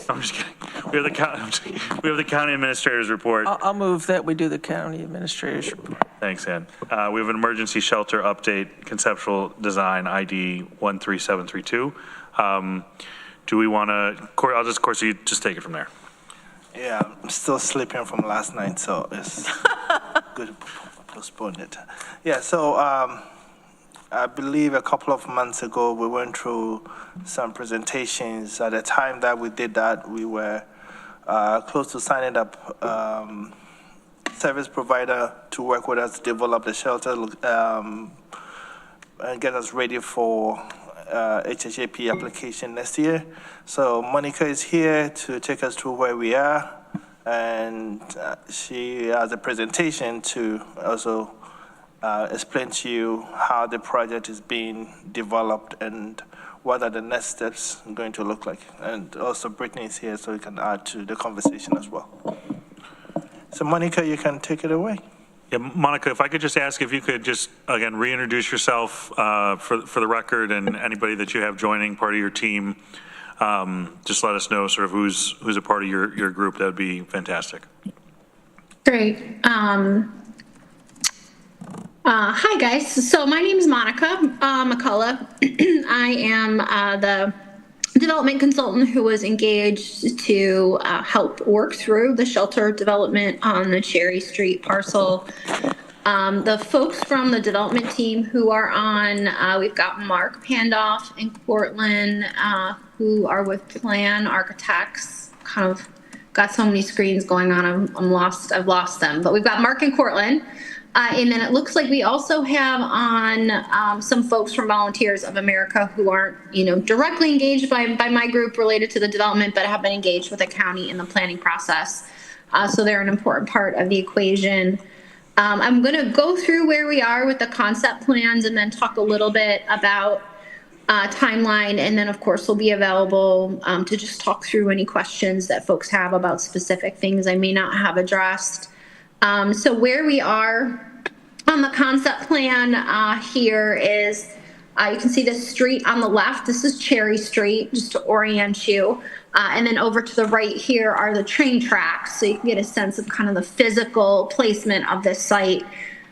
I'm just kidding. We have the county administrator's report. I'll move that we do the county administrator's report. Thanks, Ann. We have an emergency shelter update, conceptual design ID 13732. Do we want to, I'll just, Corey, you just take it from there. Yeah, I'm still sleeping from last night, so it's good to postpone it. Yeah, so I believe a couple of months ago, we went through some presentations. At the time that we did that, we were close to signing up service provider to work with us to develop the shelter and get us ready for HHAP application next year. So Monica is here to take us through where we are, and she has a presentation to also explain to you how the project is being developed and what are the next steps going to look like. And also Brittany is here, so you can add to the conversation as well. So Monica, you can take it away. Yeah, Monica, if I could just ask if you could just, again, reintroduce yourself for the record, and anybody that you have joining part of your team, just let us know sort of who's a part of your group. That would be fantastic. Great. Hi, guys. So my name is Monica McCullough. I am the development consultant who was engaged to help work through the shelter development on the Cherry Street parcel. The folks from the development team who are on, we've got Mark Pandoff in Portland, who are with Plan Architects. Kind of got so many screens going on, I'm lost. I've lost them. But we've got Mark in Cortland. And then it looks like we also have on some folks from Volunteers of America who aren't, directly engaged by my group related to the development, but have been engaged with the county in the planning process. So they're an important part of the equation. I'm going to go through where we are with the concept plans and then talk a little bit about timeline. And then, of course, we'll be available to just talk through any questions that folks have about specific things I may not have addressed. So where we are on the concept plan here is, you can see the street on the left. This is Cherry Street, just to orient you. And then over to the right here are the train tracks, so you can get a sense of kind of the physical placement of this site.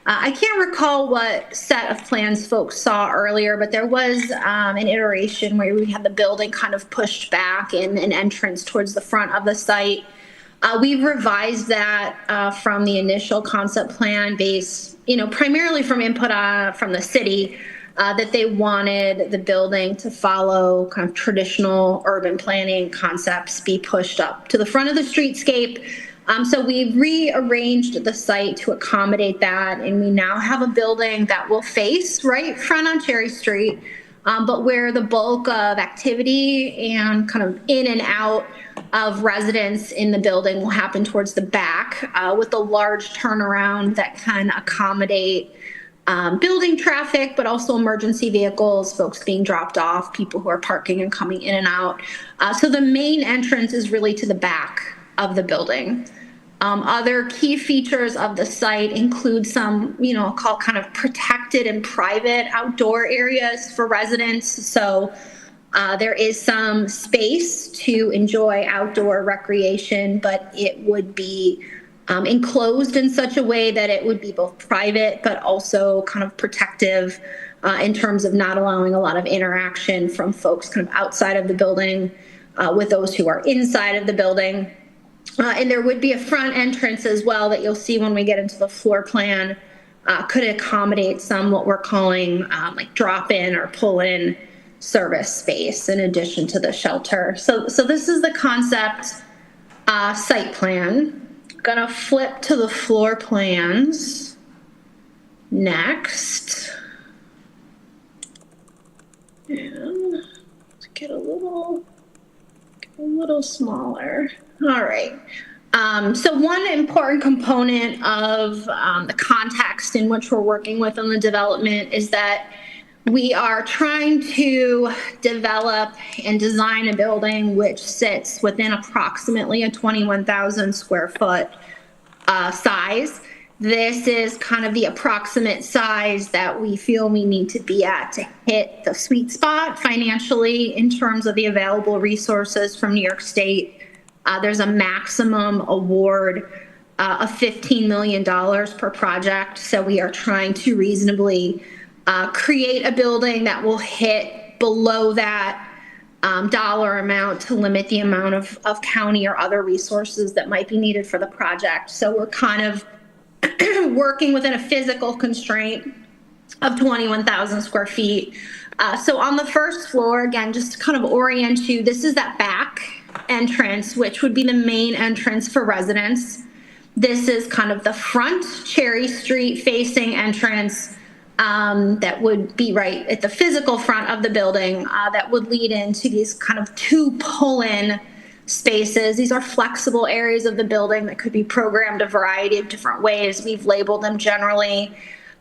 I can't recall what set of plans folks saw earlier, but there was an iteration where we had the building kind of pushed back and an entrance towards the front of the site. We've revised that from the initial concept plan based, primarily from input from the city, that they wanted the building to follow kind of traditional urban planning concepts, be pushed up to the front of the streetscape. So we've rearranged the site to accommodate that, and we now have a building that will face right front on Cherry Street, but where the bulk of activity and kind of in and out of residents in the building will happen towards the back, with a large turnaround that can accommodate building traffic, but also emergency vehicles, folks being dropped off, people who are parking and coming in and out. So the main entrance is really to the back of the building. Other key features of the site include some, I'll call kind of protected and private outdoor areas for residents. So there is some space to enjoy outdoor recreation, but it would be enclosed in such a way that it would be both private but also kind of protective in terms of not allowing a lot of interaction from folks kind of outside of the building with those who are inside of the building. And there would be a front entrance as well that you'll see when we get into the floor plan, could accommodate some what we're calling like drop-in or pull-in service space in addition to the shelter. So this is the concept site plan. Gonna flip to the floor plans next. And let's get a little smaller. All right. So one important component of the context in which we're working with on the development is that we are trying to develop and design a building which sits within approximately a 21,000 square foot size. This is kind of the approximate size that we feel we need to be at to hit the sweet spot financially in terms of the available resources from New York State. There's a maximum award of $15 million per project. So we are trying to reasonably create a building that will hit below that dollar amount to limit the amount of county or other resources that might be needed for the project. So we're kind of working within a physical constraint of 21,000 square feet. So on the first floor, again, just to kind of orient you, this is that back entrance, which would be the main entrance for residents. This is kind of the front Cherry Street facing entrance that would be right at the physical front of the building that would lead into these kind of two pull-in spaces. These are flexible areas of the building that could be programmed a variety of different ways. We've labeled them generally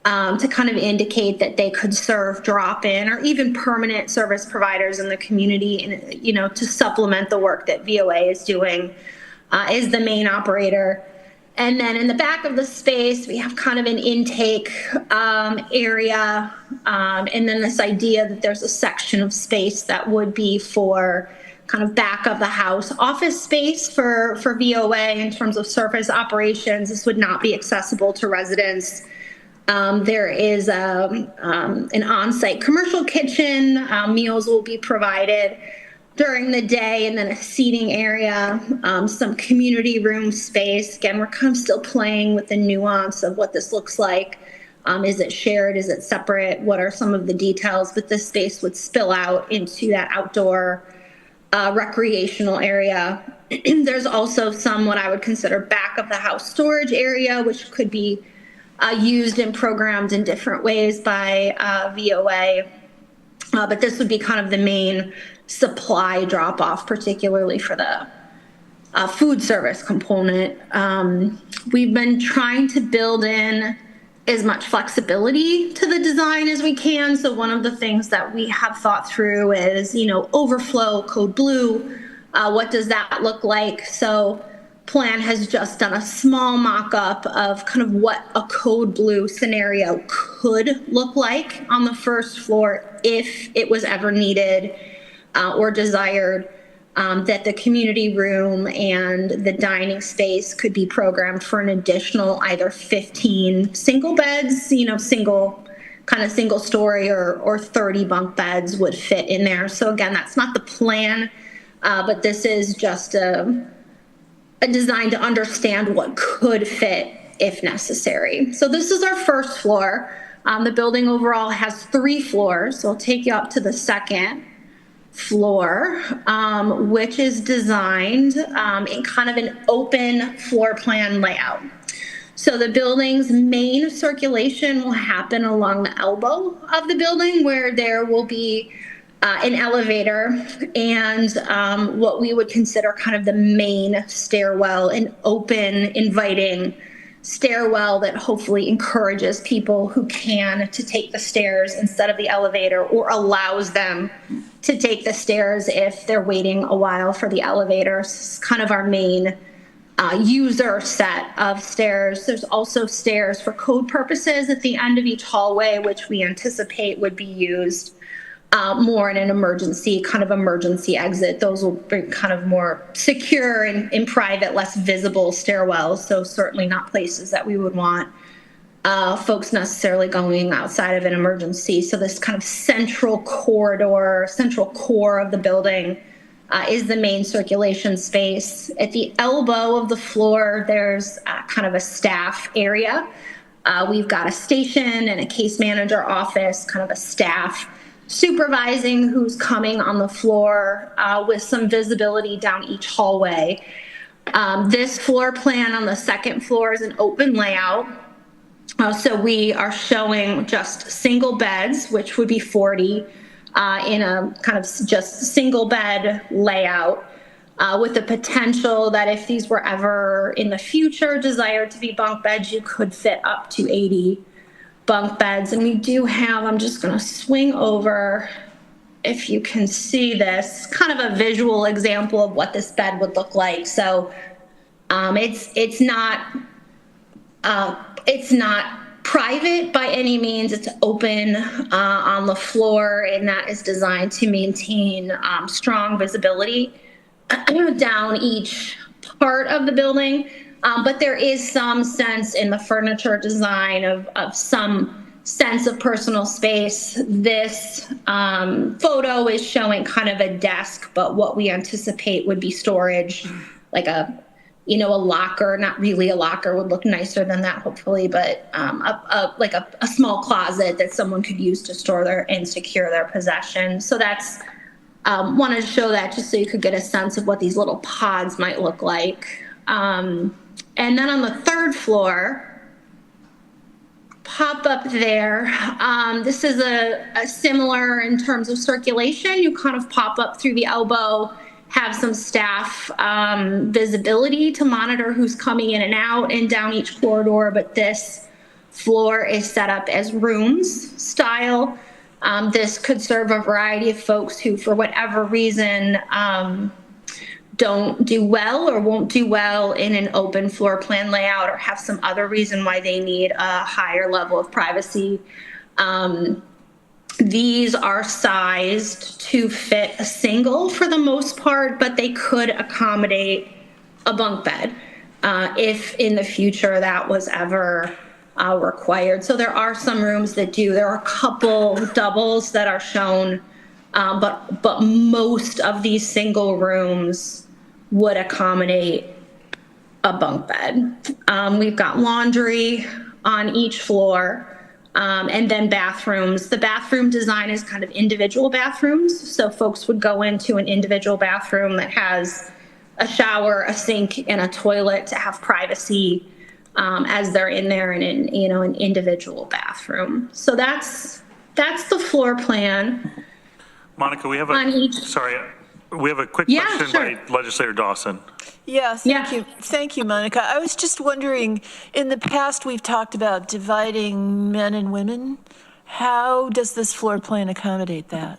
to kind of indicate that they could serve drop-in or even permanent service providers in the community, and to supplement the work that VOA is doing, is the main operator. And then in the back of the space, we have kind of an intake area, and then this idea that there's a section of space that would be for kind of back of the house office space for VOA in terms of surface operations. This would not be accessible to residents. There is an on-site commercial kitchen. Meals will be provided during the day, and then a seating area, some community room space. Again, we're kind of still playing with the nuance of what this looks like. Is it shared? Is it separate? What are some of the details? But this space would spill out into that outdoor recreational area. There's also some what I would consider back of the house storage area, which could be used and programmed in different ways by VOA. But this would be kind of the main supply drop-off, particularly for the food service component. We've been trying to build in as much flexibility to the design as we can. So one of the things that we have thought through is, overflow code blue. What does that look like? So plan has just done a small mock-up of kind of what a code blue scenario could look like on the first floor if it was ever needed or desired, that the community room and the dining space could be programmed for an additional either 15 single beds, single story, or 30 bunk beds would fit in there. So again, that's not the plan, but this is just a designed to understand what could fit if necessary. So this is our first floor. The building overall has 3 floors, so I'll take you up to the second floor, which is designed in kind of an open floor plan layout. So the building's main circulation will happen along the elbow of the building, where there will be an elevator and what we would consider kind of the main stairwell, an open, inviting stairwell that hopefully encourages people who can to take the stairs instead of the elevator, or allows them to take the stairs if they're waiting a while for the elevator. It's kind of our main user set of stairs. There's also stairs for code purposes at the end of each hallway, which we anticipate would be used more in an emergency exit. Those will be kind of more secure and in private, less visible stairwells. So certainly not places that we would want folks necessarily going outside of an emergency. So this kind of central core of the building is the main circulation space. At the elbow of the floor, there's kind of a staff area. We've got a station and a case manager office, kind of a staff supervising who's coming on the floor with some visibility down each hallway. This floor plan on the second floor is an open layout. So we are showing just single beds, which would be 40 in a kind of just single bed layout, with the potential that if these were ever in the future desired to be bunk beds, you could fit up to 80 bunk beds. And we do have, I'm just going to swing over, if you can see this, kind of a visual example of what this bed would look like. So it's not private by any means. It's open on the floor, and that is designed to maintain strong visibility down each part of the building. But there is some sense in the furniture design of some sense of personal space. This photo is showing kind of a desk, but what we anticipate would be storage, like a locker. Not really a locker, would look nicer than that, hopefully, but like a small closet that someone could use to store and secure their possessions. So that's wanted to show that just so you could get a sense of what these little pods might look like. And then on the third floor, pop up there. This is a similar in terms of circulation. You kind of pop up through the elbow, have some staff visibility to monitor who's coming in and out and down each corridor. But this floor is set up as rooms style. This could serve a variety of folks who, for whatever reason, don't do well or won't do well in an open floor plan layout, or have some other reason why they need a higher level of privacy. These are sized to fit a single for the most part, but they could accommodate a bunk bed if in the future that was ever required. So there are some rooms that do. There are a couple doubles that are shown, but most of these single rooms would accommodate a bunk bed. We've got laundry on each floor, and then bathrooms. The bathroom design is kind of individual bathrooms. So folks would go into an individual bathroom that has a shower, a sink, and a toilet to have privacy as they're in there in an individual bathroom. So that's the floor plan. Monica, we have a quick question by Legislator Dawson. Yeah, thank you, Monica. I was just wondering, in the past, we've talked about dividing men and women. How does this floor plan accommodate that?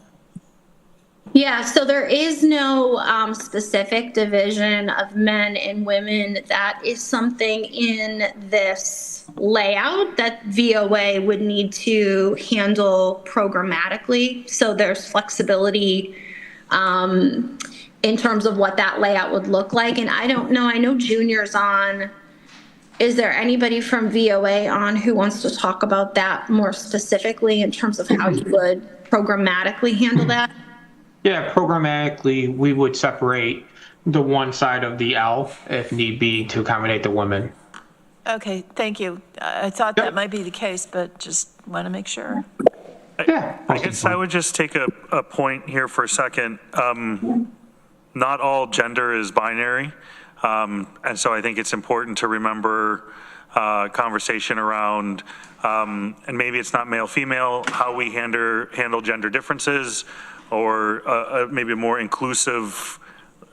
Yeah, so there is no specific division of men and women. That is something in this layout that VOA would need to handle programmatically. So there's flexibility in terms of what that layout would look like. And I don't know, I know Junior's on. Is there anybody from VOA on who wants to talk about that more specifically in terms of how you would programmatically handle that? Yeah, programmatically, we would separate the one side of the L if need be to accommodate the women. Okay, thank you. I thought that might be the case, but just want to make sure. I guess I would just take a point here for a second. Not all gender is binary. And so I think it's important to remember conversation around, and maybe it's not male, female, how we handle gender differences, or maybe a more inclusive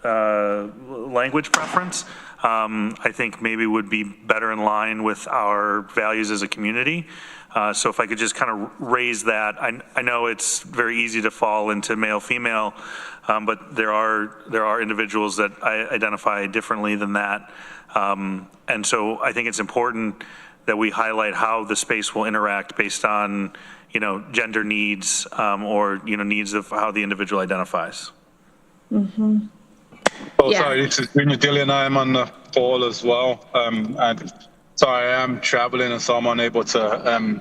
language preference. I think maybe would be better in line with our values as a community. So if I could just kind of raise that, I know it's very easy to fall into male, female, but there are individuals that I identify differently than that. And so I think it's important that we highlight how the space will interact based on, gender needs, or, needs of how the individual identifies. Mm-hmm. Oh, yeah. Sorry, this is Junior Dillian. I am on the call as well. And sorry, I am traveling, and so I'm unable to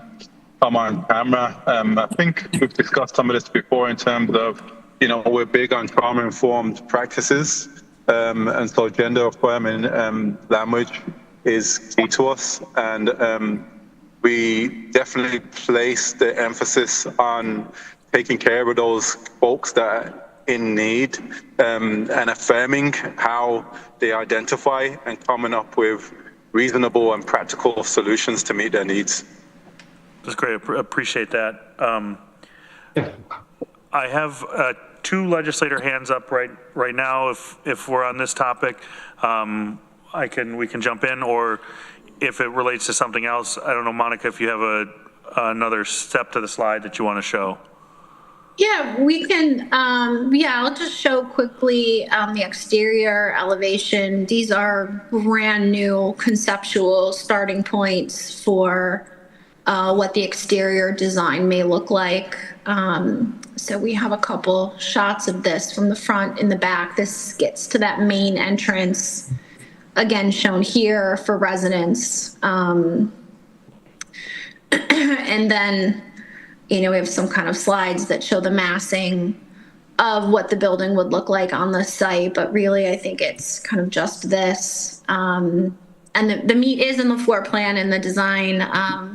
come on camera. I think we've discussed some of this before in terms of, we're big on trauma-informed practices. And so gender-affirming language is key to us. And we definitely place the emphasis on taking care of those folks that are in need, and affirming how they identify and coming up with reasonable and practical solutions to meet their needs. That's great. Appreciate that. I have two legislator hands up right now. If we're on this topic, we can jump in, or if it relates to something else. I don't know, Monica, if you have another step to the slide that you want to show. Yeah, we can, I'll just show quickly the exterior elevation. These are brand new conceptual starting points for what the exterior design may look like. So we have a couple shots of this from the front and the back. This gets to that main entrance, again, shown here for residents. And then, we have some kind of slides that show the massing of what the building would look like on the site, but really I think it's kind of just this. And the meat is in the floor plan and the design,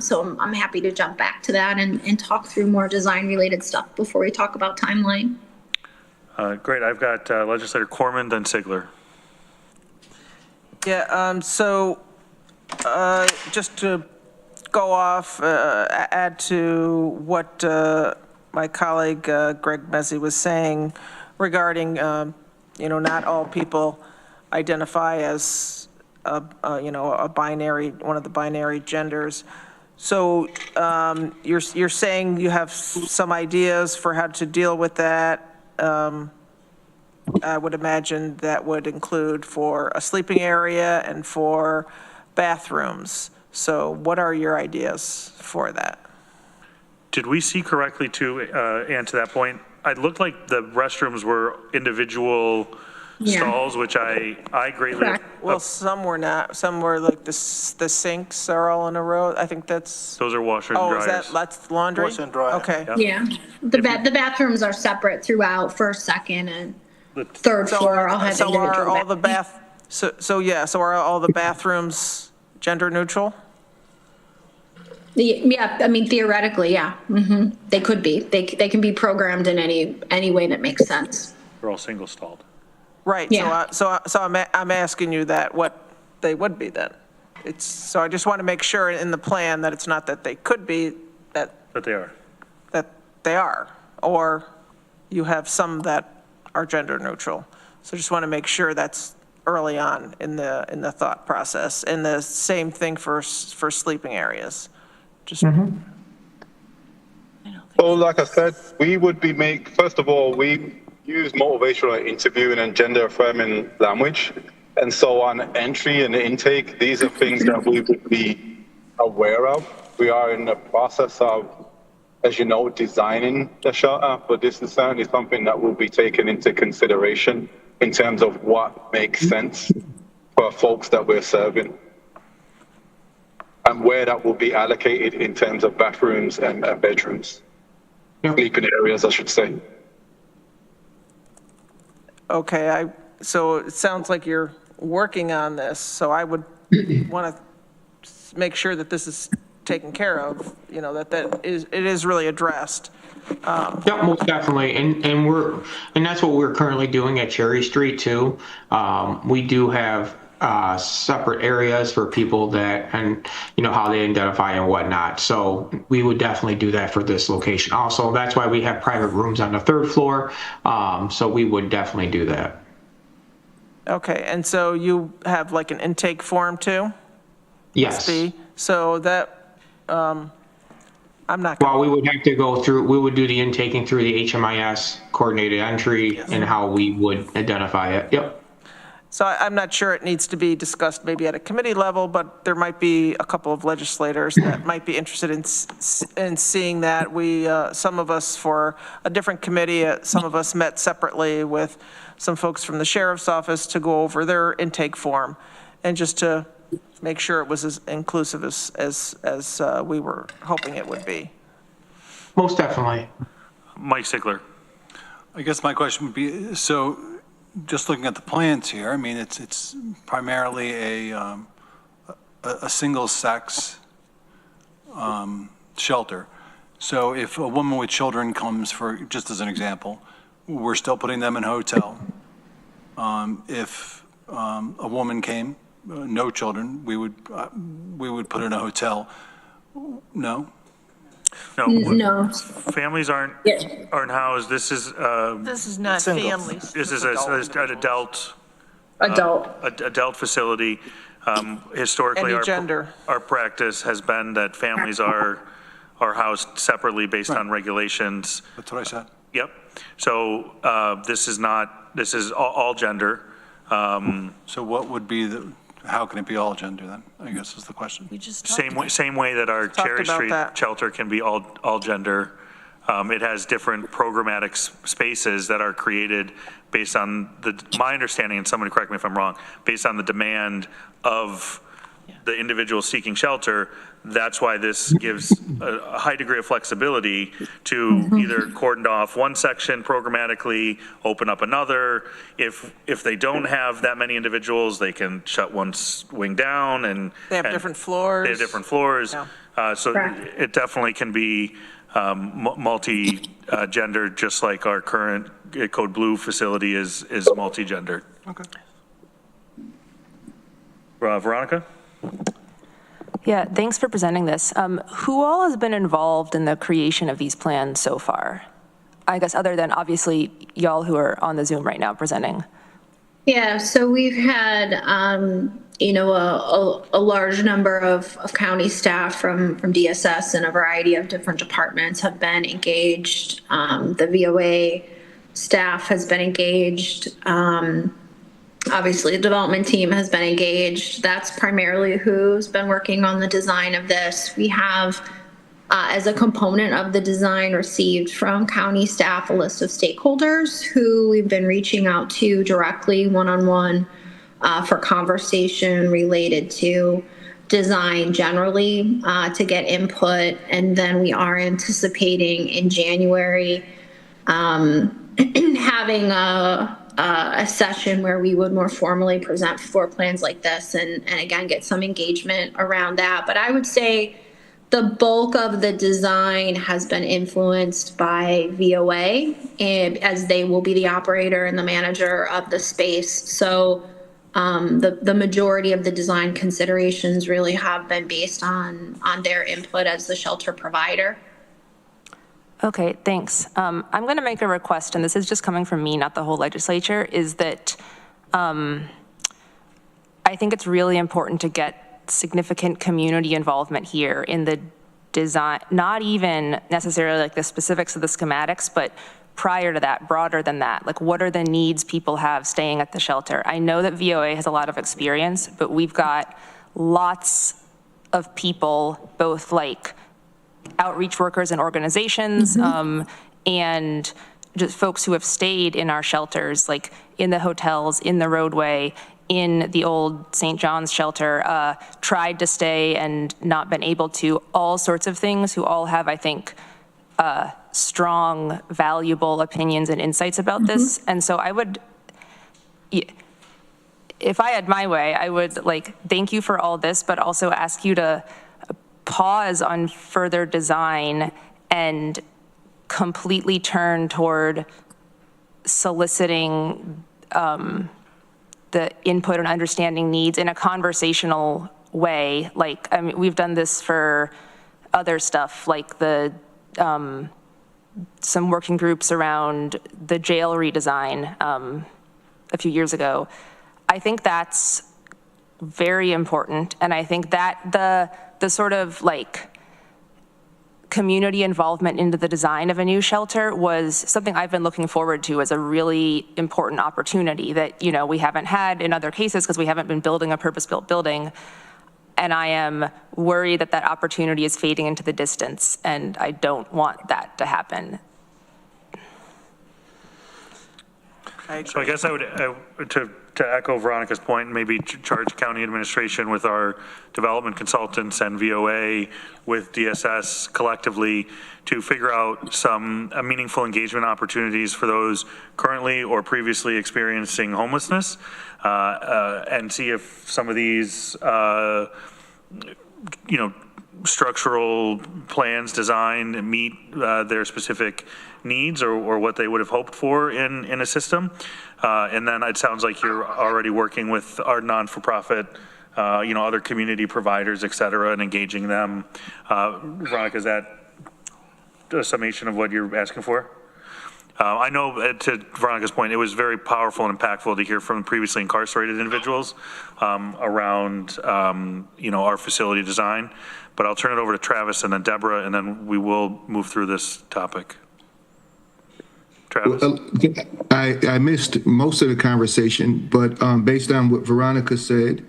so I'm happy to jump back to that and talk through more design-related stuff before we talk about timeline. Great. I've got Legislator Koreman, then Sigler. Yeah, just to go off, add to what my colleague Greg Mezey was saying regarding, not all people identify as a binary, one of the binary genders. So you're saying you have some ideas for how to deal with that. I would imagine that would include for a sleeping area and for bathrooms. So what are your ideas for that? Did we see correctly too, and to that point, it looked like the restrooms were individual stalls, which I greatly. Well, some were not. Some were like the sinks are all in a row. I think that's. Those are washers and dryers. That's laundry? Wash and dryer. Okay. Yep. Yeah, the bathrooms are separate throughout, first, second, and third floor. I'll have individual are all the So are all the bathrooms gender neutral? Yeah, I mean, theoretically, yeah. Mm-hmm. They could be. They can be programmed in any way that makes sense. They're all single stalled. Right. Yeah. So I'm asking you that what they would be then. So I just want to make sure in the plan that it's not that they could be, that they are. That they are, or you have some that are gender neutral. So just want to make sure that's early on in the thought process. And the same thing for sleeping areas. Just. Mm-hmm. Well, like I said, we would be first of all, we use motivational interviewing and gender affirming language. And so on entry and intake, these are things that we would be aware of. We are in the process of, as you know, designing the shelter, but this is certainly something that will be taken into consideration in terms of what makes sense for folks that we're serving, and where that will be allocated in terms of bathrooms and bedrooms, sleeping areas, I should say. Okay, so it sounds like you're working on this, so I would want to make sure that this is taken care of, it is really addressed. Yeah, most definitely, and that's what we're currently doing at Cherry Street too. We do have separate areas for people that, and how they identify and whatnot. So we would definitely do that for this location. Also, that's why we have private rooms on the 3rd floor. So we would definitely do that. Okay, and so you have like an intake form too? Yes. So that, I'm not. Well, we would have to go through, we would do the intaking through the HMIS coordinated entry and how we would identify it. Yep. So I'm not sure it needs to be discussed maybe at a committee level, but there might be a couple of legislators that might be interested in seeing that. Some of us for a different committee, some of us met separately with some folks from the sheriff's office to go over their intake form and just to make sure it was as inclusive as we were hoping it would be. Most definitely. Mike Sigler. I guess my question would be, so just looking at the plans here, I mean, it's primarily a single sex shelter. So if a woman with children comes, for just as an example, we're still putting them in a hotel. If a woman came, no children, we would put her in a hotel. No? No. Families aren't housed. This is not families. This is an adult facility. Historically, our practice has been that families are housed separately based on regulations. That's what I said. Yep. So this is all gender. So what would be how can it be all gender then? I guess is the question. Same way that our Cherry Street shelter can be all gender. It has different programmatic spaces that are created based on my understanding, and somebody correct me if I'm wrong, based on the demand of the individual seeking shelter. That's why this gives a high degree of flexibility to either cordon off one section programmatically, open up another. If they don't have that many individuals, they can shut one wing down, and they have different floors. They have different floors. Yeah. So it definitely can be multi-gender, just like our current Code Blue facility is multi-gendered. Okay. Veronica? Yeah, thanks for presenting this. Who all has been involved in the creation of these plans so far? I guess other than obviously y'all who are on the Zoom right now presenting. Yeah, so we've had, a large number of county staff from DSS and a variety of different departments have been engaged. The VOA staff has been engaged. Obviously, the development team has been engaged. That's primarily who's been working on the design of this. We have, as a component of the design, received from county staff a list of stakeholders who we've been reaching out to directly one-on-one for conversation related to design generally to get input. And then we are anticipating in January having a session where we would more formally present floor plans like this and again get some engagement around that. But I would say the bulk of the design has been influenced by VOA, and as they will be the operator and the manager of the space. So the majority of the design considerations really have been based on their input as the shelter provider. Okay, thanks. I'm going to make a request, and this is just coming from me, not the whole legislature, is that I think it's really important to get significant community involvement here in the design, not even necessarily like the specifics of the schematics, but prior to that, broader than that. Like, what are the needs people have staying at the shelter? I know that VOA has a lot of experience, but we've got lots of people, both like outreach workers and organizations, and just folks who have stayed in our shelters, like in the hotels, in the roadway, in the old St. John's shelter, tried to stay and not been able to, all sorts of things, who all have, I think, strong, valuable opinions and insights about this. And so I would if I had my way, I would like thank you for all this, but also ask you to pause on further design and completely turn toward soliciting the input and understanding needs in a conversational way. Like, I mean, we've done this for other stuff, like the some working groups around the jail redesign a few years ago. I think that's very important, and I think that the sort of like community involvement into the design of a new shelter was something I've been looking forward to as a really important opportunity that, you know, we haven't had in other cases because we haven't been building a purpose-built building. And I am worried that that opportunity is fading into the distance, and I don't want that to happen. So I guess I would, to echo Veronica's point, maybe charge county administration with our development consultants and VOA with DSS collectively to figure out some meaningful engagement opportunities for those currently or previously experiencing homelessness, and see if some of these, you know, structural plans design meet their specific needs or what they would have hoped for in a system. And then it sounds like you're already working with our non-for-profit, you know, other community providers, et cetera, and engaging them. Veronica, is that a summation of what you're asking for? I know, to Veronica's point, it was very powerful and impactful to hear from previously incarcerated individuals around, you know, our facility design. But I'll turn it over to Travis and then Deborah, and then we will move through this topic. Travis? I missed most of the conversation, but based on what Veronica said,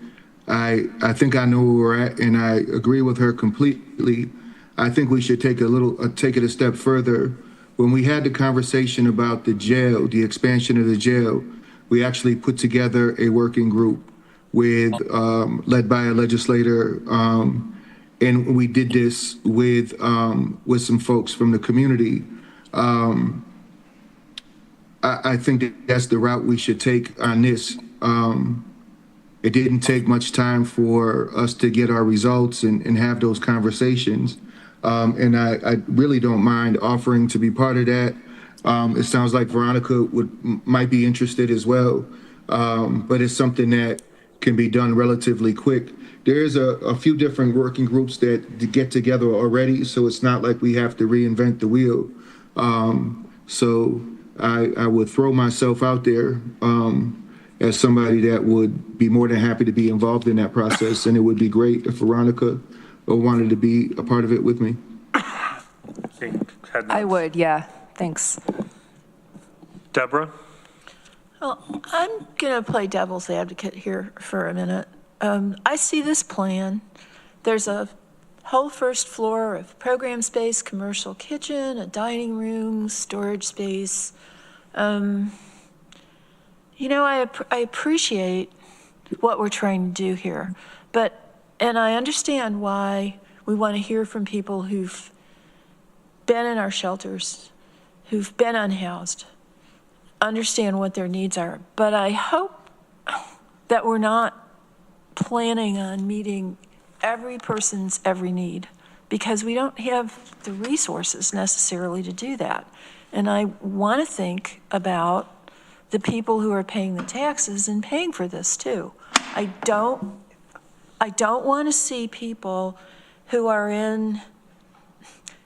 I think I know where we're at, and I agree with her completely. I think we should take it a step further. When we had the conversation about the jail, the expansion of the jail, we actually put together a working group with led by a legislator, and we did this with some folks from the community. I think that's the route we should take on this. It didn't take much time for us to get our results and have those conversations. And I really don't mind offering to be part of that. It sounds like Veronica might be interested as well, but it's something that can be done relatively quick. There's a few different working groups that get together already, so it's not like we have to reinvent the wheel. So I would throw myself out there as somebody that would be more than happy to be involved in that process, and it would be great if Veronica wanted to be a part of it with me. I would, yeah. Thanks. Deborah? Well, I'm going to play devil's advocate here for a minute. I see this plan. There's a whole first floor of program space, commercial kitchen, a dining room, storage space. You know, I appreciate what we're trying to do here, and I understand why we want to hear from people who've been in our shelters, who've been unhoused, understand what their needs are. But I hope that we're not planning on meeting every person's every need, because we don't have the resources necessarily to do that. And I want to think about the people who are paying the taxes and paying for this too. I don't want to see people who are in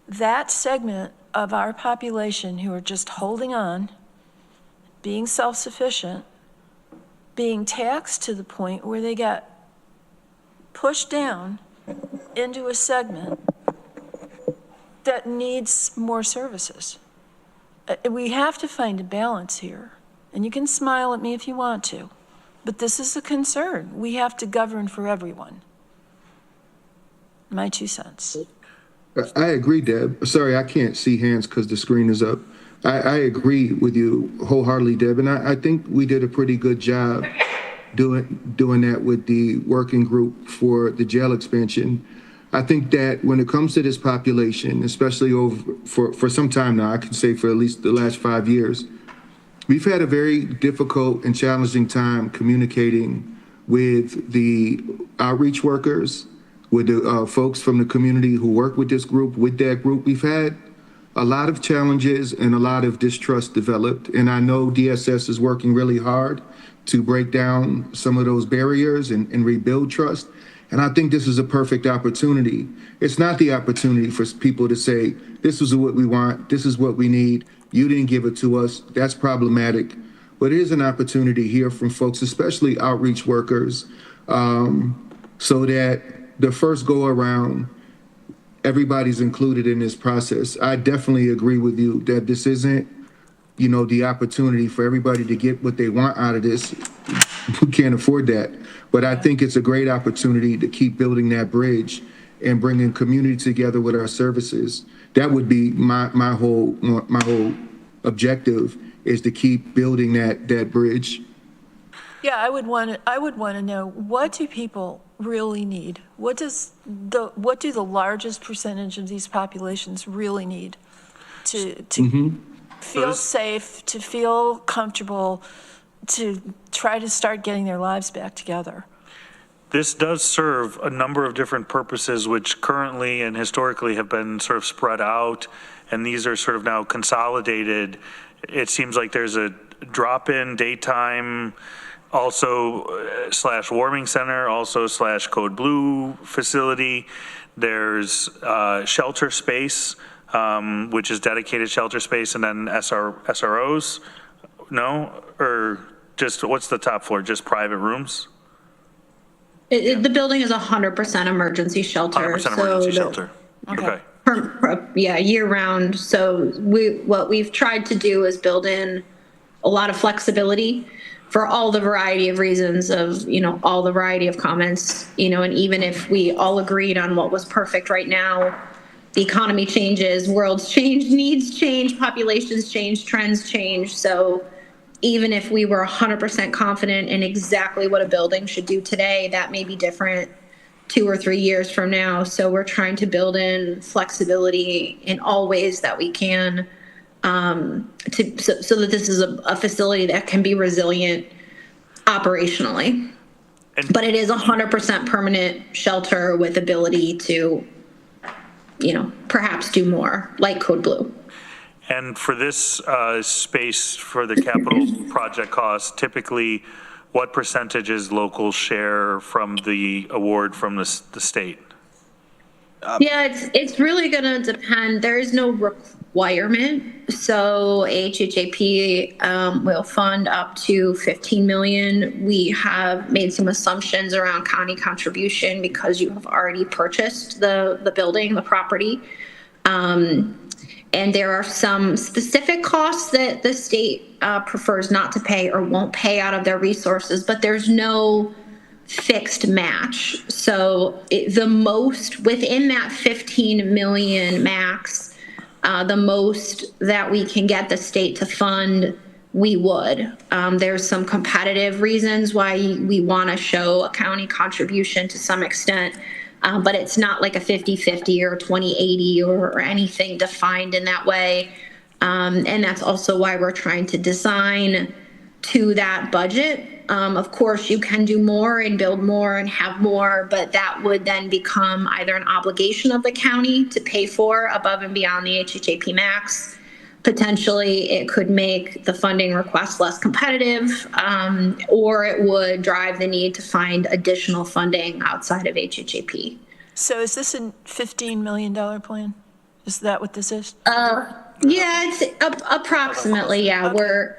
that segment of our population who are just holding on, being self-sufficient, being taxed to the point where they get pushed down into a segment that needs more services. We have to find a balance here, and you can smile at me if you want to, but this is a concern. We have to govern for everyone. My 2 cents. I agree, Deb. Sorry, I can't see hands because the screen is up. I agree with you wholeheartedly, Deb, and I think we did a pretty good job doing that with the working group for the jail expansion. I think that when it comes to this population, especially for some time now, I can say for at least the last 5 years, we've had a very difficult and challenging time communicating with the outreach workers, with the folks from the community who work with this group, with that group. We've had a lot of challenges and a lot of distrust developed. And I know DSS is working really hard to break down some of those barriers and rebuild trust. And I think this is a perfect opportunity. It's not the opportunity for people to say, this is what we want, this is what we need, you didn't give it to us, that's problematic. But it is an opportunity to hear from folks, especially outreach workers, so that the first go around, everybody's included in this process. I definitely agree with you that this isn't, the opportunity for everybody to get what they want out of this. We can't afford that. But I think it's a great opportunity to keep building that bridge and bringing community together with our services. That would be my whole objective, is to keep building that bridge. Yeah, I would want to know, what do people really need? What do the largest percentage of these populations really need to feel safe, to feel comfortable, to try to start getting their lives back together? This does serve a number of different purposes, which currently and historically have been sort of spread out, and these are sort of now consolidated. It seems like there's a drop-in daytime, also / warming center, also / Code Blue facility. There's shelter space, which is dedicated shelter space, and then SROs. No, or just what's the top floor? Just private rooms? The building is 100% emergency shelter. 100% emergency shelter. Okay. Yeah, year round. So what we've tried to do is build in a lot of flexibility for all the variety of reasons of, all the variety of comments, and even if we all agreed on what was perfect right now, the economy changes, worlds change, needs change, populations change, trends change. So even if we were 100% confident in exactly what a building should do today, that may be different 2 or 3 years from now. So we're trying to build in flexibility in all ways that we can, so that this is a facility that can be resilient operationally. But it is 100% permanent shelter with ability to, perhaps do more, like Code Blue. And for this space, for the capital project cost, typically what percentage is local share from the award from the state? Yeah, it's really going to depend. There is no requirement. So HHAP will fund up to $15 million. We have made some assumptions around county contribution because you have already purchased the building, the property. And there are some specific costs that the state prefers not to pay or won't pay out of their resources, but there's no fixed match. So the most within that 15 million max, the most that we can get the state to fund, we would. There's some competitive reasons why we want to show a county contribution to some extent. But it's not like a 50-50 or 20-80 or anything defined in that way. And that's also why we're trying to design to that budget. Of course, you can do more and build more and have more, but that would then become either an obligation of the county to pay for above and beyond the HHAP max. Potentially, it could make the funding request less competitive, or it would drive the need to find additional funding outside of HHAP. So is this a $15 million plan? Is that what this is? Yeah, it's approximately. Yeah,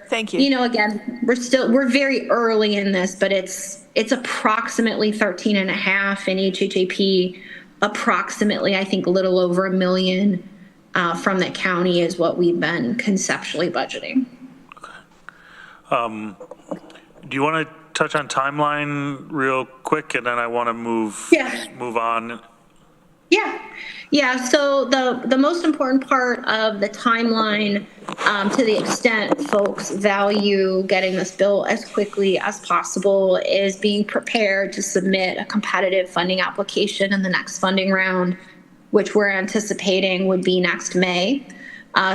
Thank you. Again, we're very early in this, but it's approximately 13 and a half in HHAP. Approximately, I think, a little over $1 million from the county is what we've been conceptually budgeting. Okay. Do you want to touch on timeline real quick, and then I want to move on? Yeah. So the most important part of the timeline, to the extent folks value getting this built as quickly as possible, is being prepared to submit a competitive funding application in the next funding round, which we're anticipating would be next May.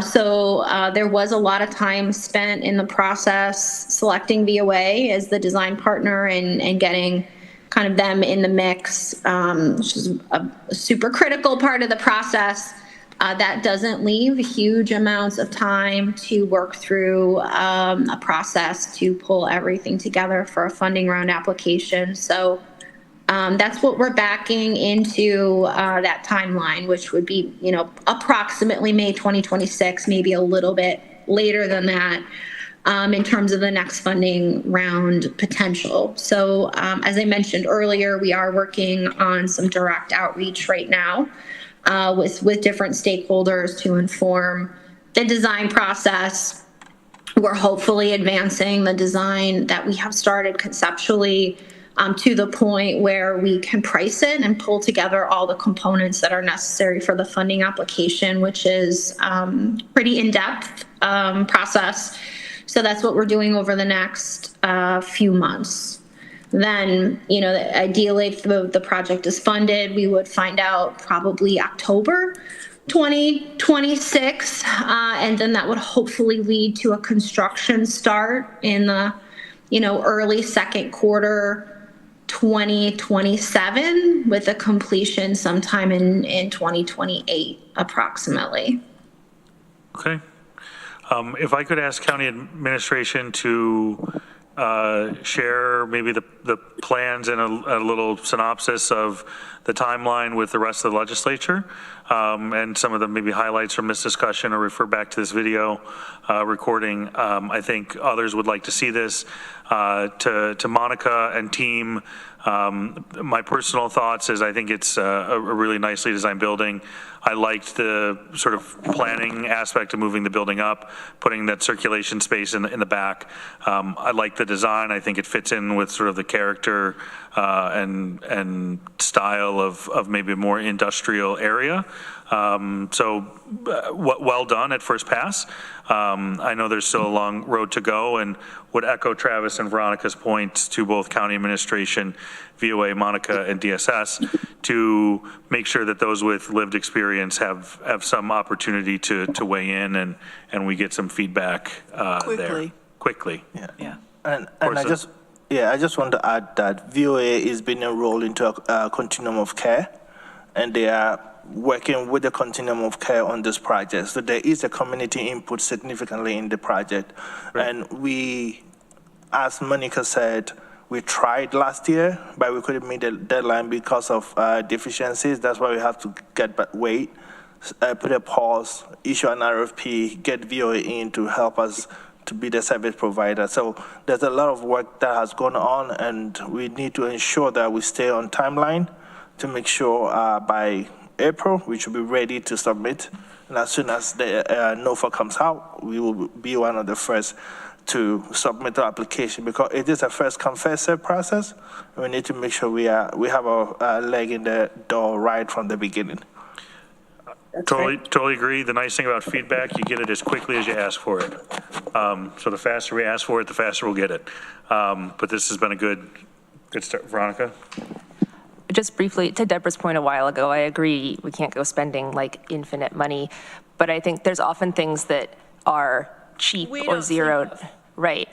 So there was a lot of time spent in the process selecting VOA as the design partner and getting kind of them in the mix, which is a super critical part of the process. That doesn't leave huge amounts of time to work through a process to pull everything together for a funding round application. So that's what we're backing into that timeline, which would be, approximately May 2026, maybe a little bit later than that in terms of the next funding round potential. So as I mentioned earlier, we are working on some direct outreach right now with different stakeholders to inform the design process. We're hopefully advancing the design that we have started conceptually to the point where we can price it and pull together all the components that are necessary for the funding application, which is pretty in-depth process. So that's what we're doing over the next few months. Then, ideally, if the project is funded, we would find out probably October 2026, and then that would hopefully lead to a construction start in the, early second quarter 2027, with a completion sometime in 2028, approximately. Okay. If I could ask County Administration to share maybe the plans and a little synopsis of the timeline with the rest of the legislature, and some of the maybe highlights from this discussion, or refer back to this video recording. I think others would like to see this. To Monica and team, my personal thoughts is I think it's a really nicely designed building. I liked the sort of planning aspect of moving the building up, putting that circulation space in the back. I like the design. I think it fits in with sort of the character and style of maybe a more industrial area. So well done at first pass. I know there's still a long road to go, and would echo Travis and Veronica's points to both County Administration, VOA, Monica, and DSS to make sure that those with lived experience have some opportunity to weigh in and we get some feedback there quickly. Yeah. And I just want to add that VOA is being enrolled into a continuum of care, and they are working with the continuum of care on this project. So there is a community input significantly in the project. Right. And we, as Monica said, we tried last year, but we couldn't meet the deadline because of deficiencies. That's why we have to wait, put a pause, issue an RFP, get VOA in to help us to be the service provider. So there's a lot of work that has gone on, and we need to ensure that we stay on timeline to make sure by April we should be ready to submit. And as soon as the NOFA comes out, we will be one of the first to submit the application, because it is a first come first serve process. We need to make sure we have a leg in the door right from the beginning. Totally agree. The nice thing about feedback, you get it as quickly as you ask for it. So the faster we ask for it, the faster we'll get it. But this has been a good start. Veronica? Just briefly, to Deborah's point a while ago, I agree we can't go spending like infinite money, but I think there's often things that are cheap or zeroed. Right.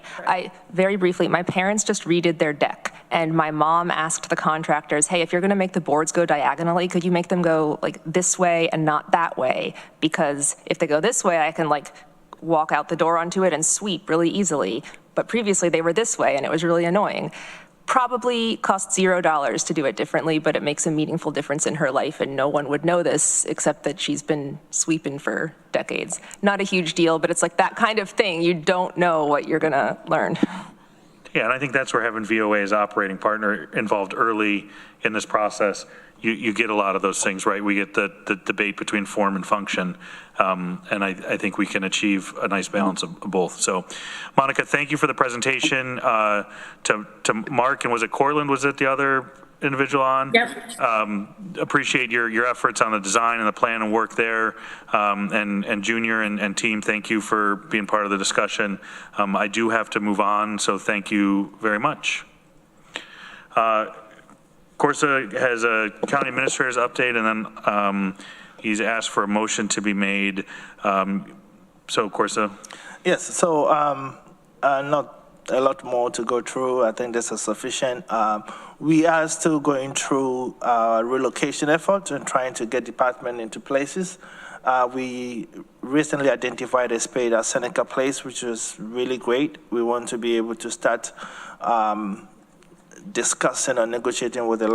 Very briefly, my parents just redid their deck, and my mom asked the contractors, hey, if you're going to make the boards go diagonally, could you make them go like this way and not that way? Because if they go this way, I can like walk out the door onto it and sweep really easily. But previously they were this way, and it was really annoying. Probably costs $0 to do it differently, but it makes a meaningful difference in her life, and no one would know this except that she's been sweeping for decades. Not a huge deal, but it's like that kind of thing. You don't know what you're gonna learn. Yeah, and I think that's where having VOA as operating partner involved early in this process, you get a lot of those things, right? We get the debate between form and function, and I think we can achieve a nice balance of both. So, Monica, thank you for the presentation. To Mark, and was it Cortland, was it the other individual on? Yep. Appreciate your efforts on the design and the plan and work there. And Junior and team, thank you for being part of the discussion. I do have to move on, so thank you very much. Corsa has a county administrator's update, and then He's asked for a motion to be made. So, Corsa? Yes, so not a lot more to go through. I think this is sufficient. We are still going through relocation efforts and trying to get department into places. We recently identified a space at Seneca Place, which was really great. We want to be able to start discussing or negotiating with the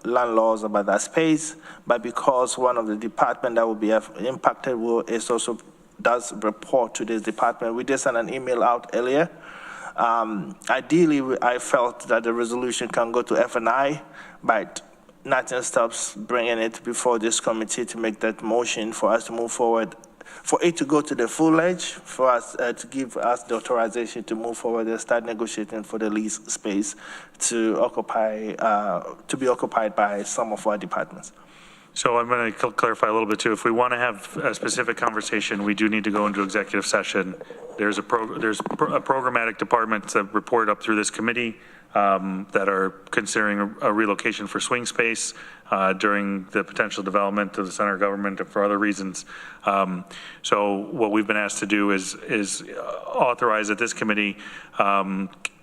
landlords about that space, but because one of the department that will be impacted is also does report to this department. We just sent an email out earlier. Ideally, I felt that the resolution can go to F&I, but nothing stops bringing it before this committee to make that motion for us to move forward, for it to go to the full edge, for us to give us the authorization to move forward and start negotiating for the lease space to occupy, to be occupied by some of our departments. So I'm going to clarify a little bit too. If we want to have a specific conversation, we do need to go into executive session. There's a programmatic department that report up through this committee that are considering a relocation for swing space during the potential development of the center government and for other reasons. So what we've been asked to do is authorize at this committee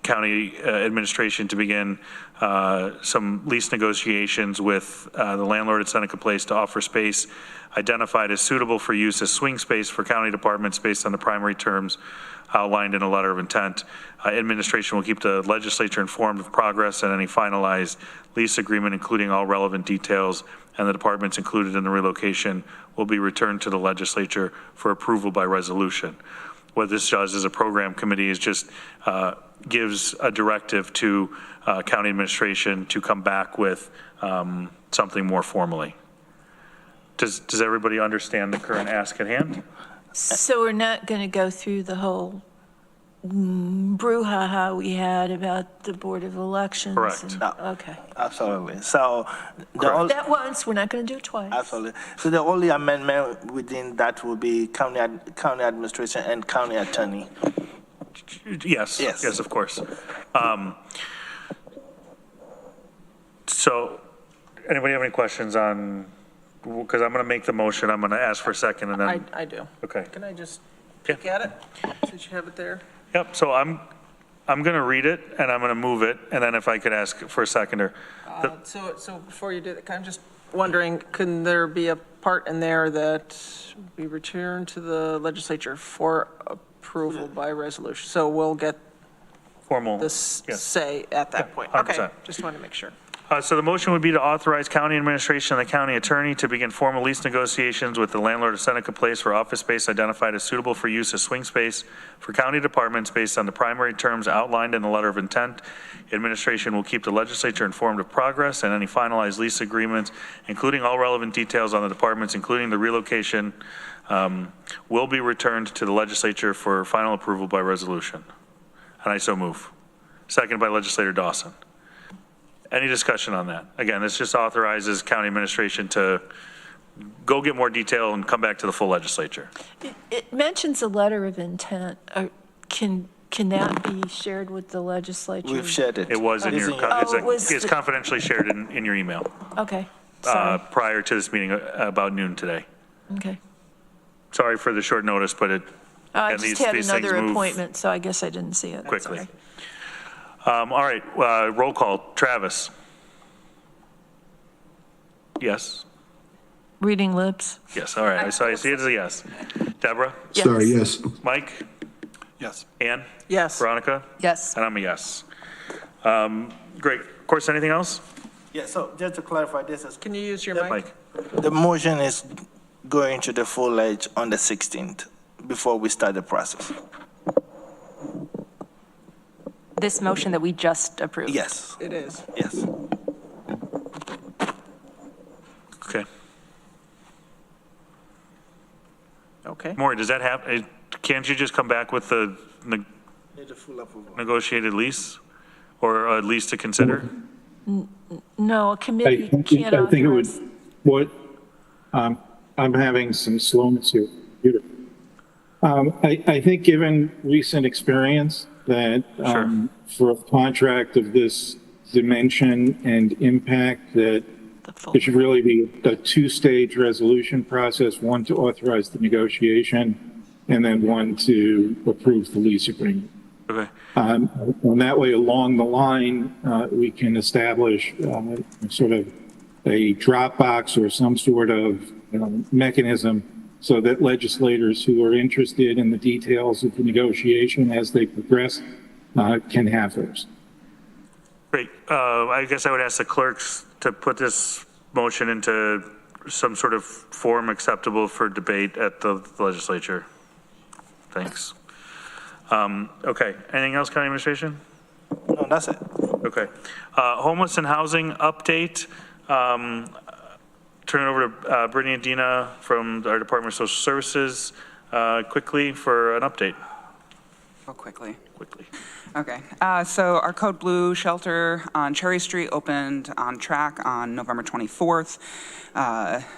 county administration to begin some lease negotiations with the landlord at Seneca Place to offer space identified as suitable for use as swing space for county departments based on the primary terms outlined in a letter of intent. Administration will keep the legislature informed of progress and any finalized lease agreement, including all relevant details, and the departments included in the relocation will be returned to the legislature for approval by resolution. What this does as a program committee is just gives a directive to county administration to come back with something more formally. Does everybody understand the current ask at hand? So we're not going to go through the whole brouhaha we had about the Board of Elections? Correct. No. Okay. Absolutely. So That once, we're not going to do it twice. absolutely. So the only amendment within that will be county administration and county attorney. Yes. Yes. Yes, of course. So anybody have any questions on, because I'm going to make the motion, I'm going to ask for a second and then. I do. Okay. Can I just Yeah. peek at it, since you have it there? Yep, so I'm going to read it and I'm going to move it, and then if I could ask for a seconder. So before you do that, I'm just wondering, can there be a part in there that we return to the legislature for approval by resolution? So we'll get Formal. this Yes. say at that point. 100%. Okay, just wanted to make sure. So the motion would be to authorize county administration and the county attorney to begin formal lease negotiations with the landlord of Seneca Place for office space identified as suitable for use as swing space for county departments based on the primary terms outlined in the letter of intent. Administration will keep the legislature informed of progress and any finalized lease agreements, including all relevant details on the departments, including the relocation, will be returned to the legislature for final approval by resolution. And I so move. Second by legislator Dawson. Any discussion on that? Again, this just authorizes county administration to go get more detail and come back to the full legislature. It mentions a letter of intent. Can that be shared with the legislature? We've shared it. It was in your, it's confidentially shared in your email Okay, sorry. prior to this meeting about noon today. Okay. Sorry for the short notice, but it. I and just these had things another move appointment, so I guess I didn't see it. quickly. Sorry. All right, roll call. Travis? Yes? Reading lips. Yes, all right. I see it as a yes. Deborah? Yes. Sorry, yes. Mike? Yes. Ann? Yes. Veronica? Yes. And I'm a yes. Great. Of course, anything else? Yeah, so just to clarify, this is, Can you use your mic? Mike? the motion is going to the full edge on the 16th before we start the process. This motion that we just approved. Yes, It is. yes. Okay. Okay. Maury, does that happen? Can't you just come back with the Need the full approval. negotiated lease or a lease to consider? No, a committee I can't think it would, authorize. what, I'm having some slowness here. I think given recent experience that for a contract of this dimension and impact, that It should really be a two-stage resolution process, one to authorize the negotiation and then one to approve the lease agreement. Okay. And that way, along the line, we can establish sort of a drop box or some sort of mechanism so that legislators who are interested in the details of the negotiation as they progress can have those. Great. I guess I would ask the clerks to put this motion into some sort of form acceptable for debate at the legislature. Thanks. Okay. Anything else, County Administration? No, that's it. Okay. Homeless and housing update. Turn it over to Brittany and Dina from our Department of Social Services quickly for an update. Oh, quickly. Quickly. Okay. So our Code Blue shelter on Cherry Street opened on track on November 24th.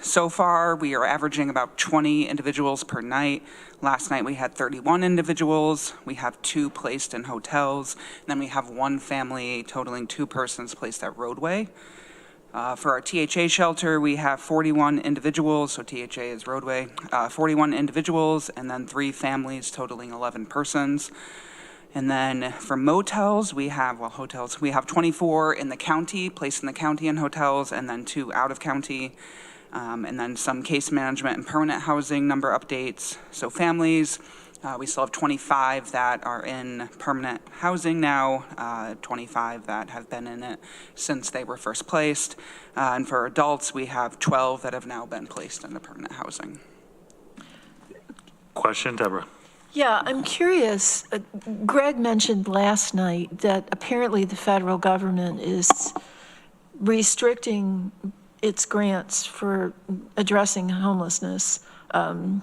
So far, we are averaging about 20 individuals per night. Last night, we had 31 individuals. We have 2 placed in hotels. And then we have 1 family totaling 2 persons placed at Roadway. For our THA shelter, we have 41 individuals, so THA is Roadway, 41 individuals, and then 3 families totaling 11 persons. And then for motels, we have, well, hotels, we have 24 in the county, placed in the county in hotels, and then 2 out of county. And then some case management and permanent housing number updates. So families, we still have 25 that are in permanent housing now, 25 that have been in it since they were first placed. And for adults, we have 12 that have now been placed in the permanent housing. Question, Deborah. Yeah, I'm curious. Greg mentioned last night that apparently the federal government is restricting its grants for addressing homelessness. And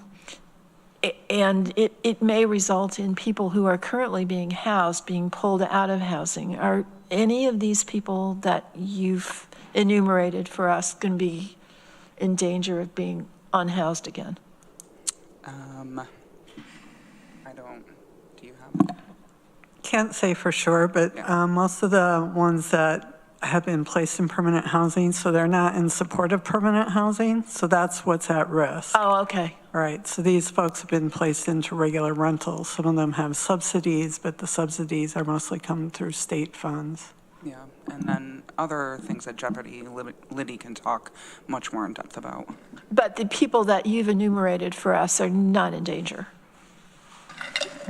it may result in people who are currently being housed being pulled out of housing. Are any of these people that you've enumerated for us going to be in danger of being unhoused again? I don't, do you have? Can't say for sure, but most of the ones that have been placed in permanent housing, so they're not in supportive permanent housing, so that's what's at risk. Oh, okay. Right, so these folks have been placed into regular rentals. Some of them have subsidies, but the subsidies are mostly coming through state funds. Yeah, and then other things that Jeopardy, Liddy can talk much more in depth about. But the people that you've enumerated for us are not in danger?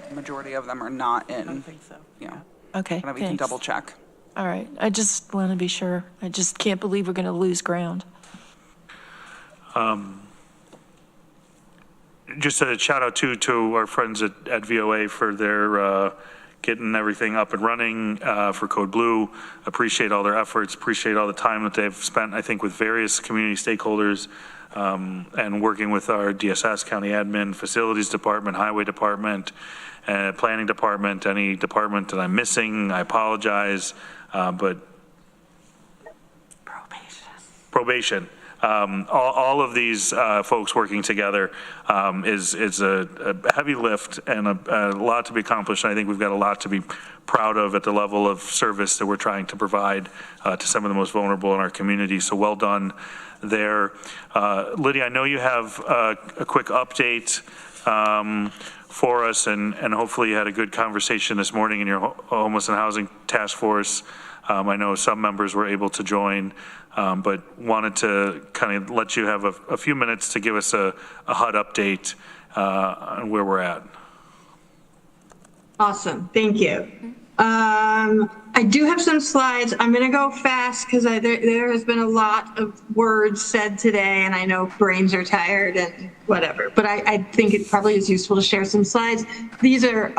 The majority of them are not in. I don't think so. Yeah. Okay, But we can double check. All right, I just want to be sure. I just can't believe we're going to lose ground. Just a shout out to our friends at VOA for their getting everything up and running for Code Blue. Appreciate all their efforts, appreciate all the time that they've spent, I think, with various community stakeholders and working with our DSS, County Admin, Facilities Department, Highway Department, Planning Department, any department that I'm missing, I apologize, but probation. All of these folks working together is a heavy lift and a lot to be accomplished. And I think we've got a lot to be proud of at the level of service that we're trying to provide to some of the most vulnerable in our community. So well done there. Lydia, I know you have a quick update for us, and hopefully you had a good conversation this morning in your homeless and housing task force. I know some members were able to join, but wanted to kind of let you have a few minutes to give us a HUD update on where we're at. Awesome, thank you. I do have some slides. I'm going to go fast because there has been a lot of words said today, and I know brains are tired and whatever, but I think it probably is useful to share some slides. These are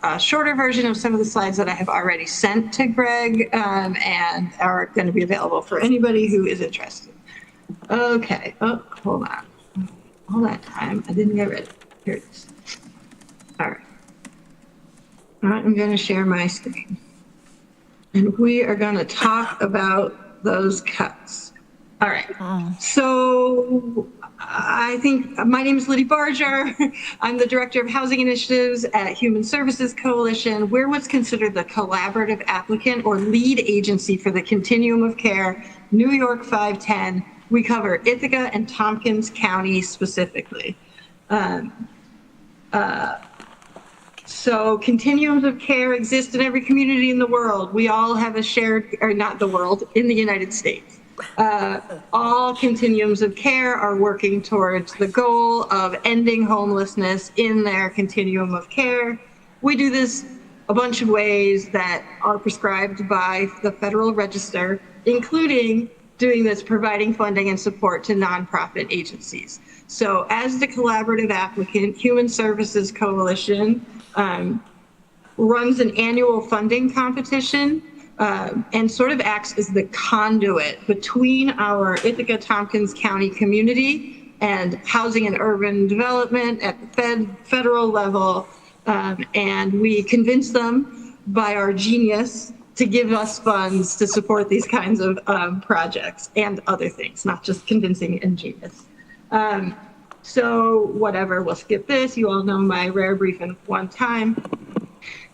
a shorter version of some of the slides that I have already sent to Greg and are going to be available for anybody who is interested. Okay, oh, hold on. All that time, I didn't get ready. Here it is. All right. I'm going to share my screen. And we are going to talk about those cuts. All right. So I think my name is Liddy Barger. I'm the Director of Housing Initiatives at Human Services Coalition. We're what's considered the collaborative applicant or lead agency for the Continuum of Care, New York 510. We cover Ithaca and Tompkins County specifically. So continuums of care exist in every community in the world. We all have a shared, or not the world, in the United States. All continuums of care are working towards the goal of ending homelessness in their continuum of care. We do this a bunch of ways that are prescribed by the Federal Register, including doing this, providing funding and support to nonprofit agencies. So as the collaborative applicant, Human Services Coalition runs an annual funding competition and sort of acts as the conduit between our Ithaca Tompkins County community and housing and urban development at the federal level. And we convince them by our genius to give us funds to support these kinds of projects and other things, not just convincing and genius. So whatever, we'll skip this. You all know my rare brief in one time.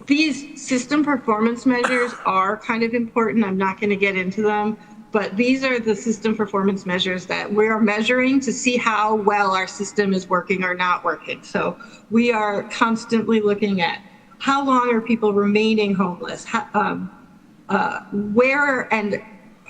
These system performance measures are kind of important. I'm not going to get into them, but these are the system performance measures that we are measuring to see how well our system is working or not working. So we are constantly looking at how long are people remaining homeless, where and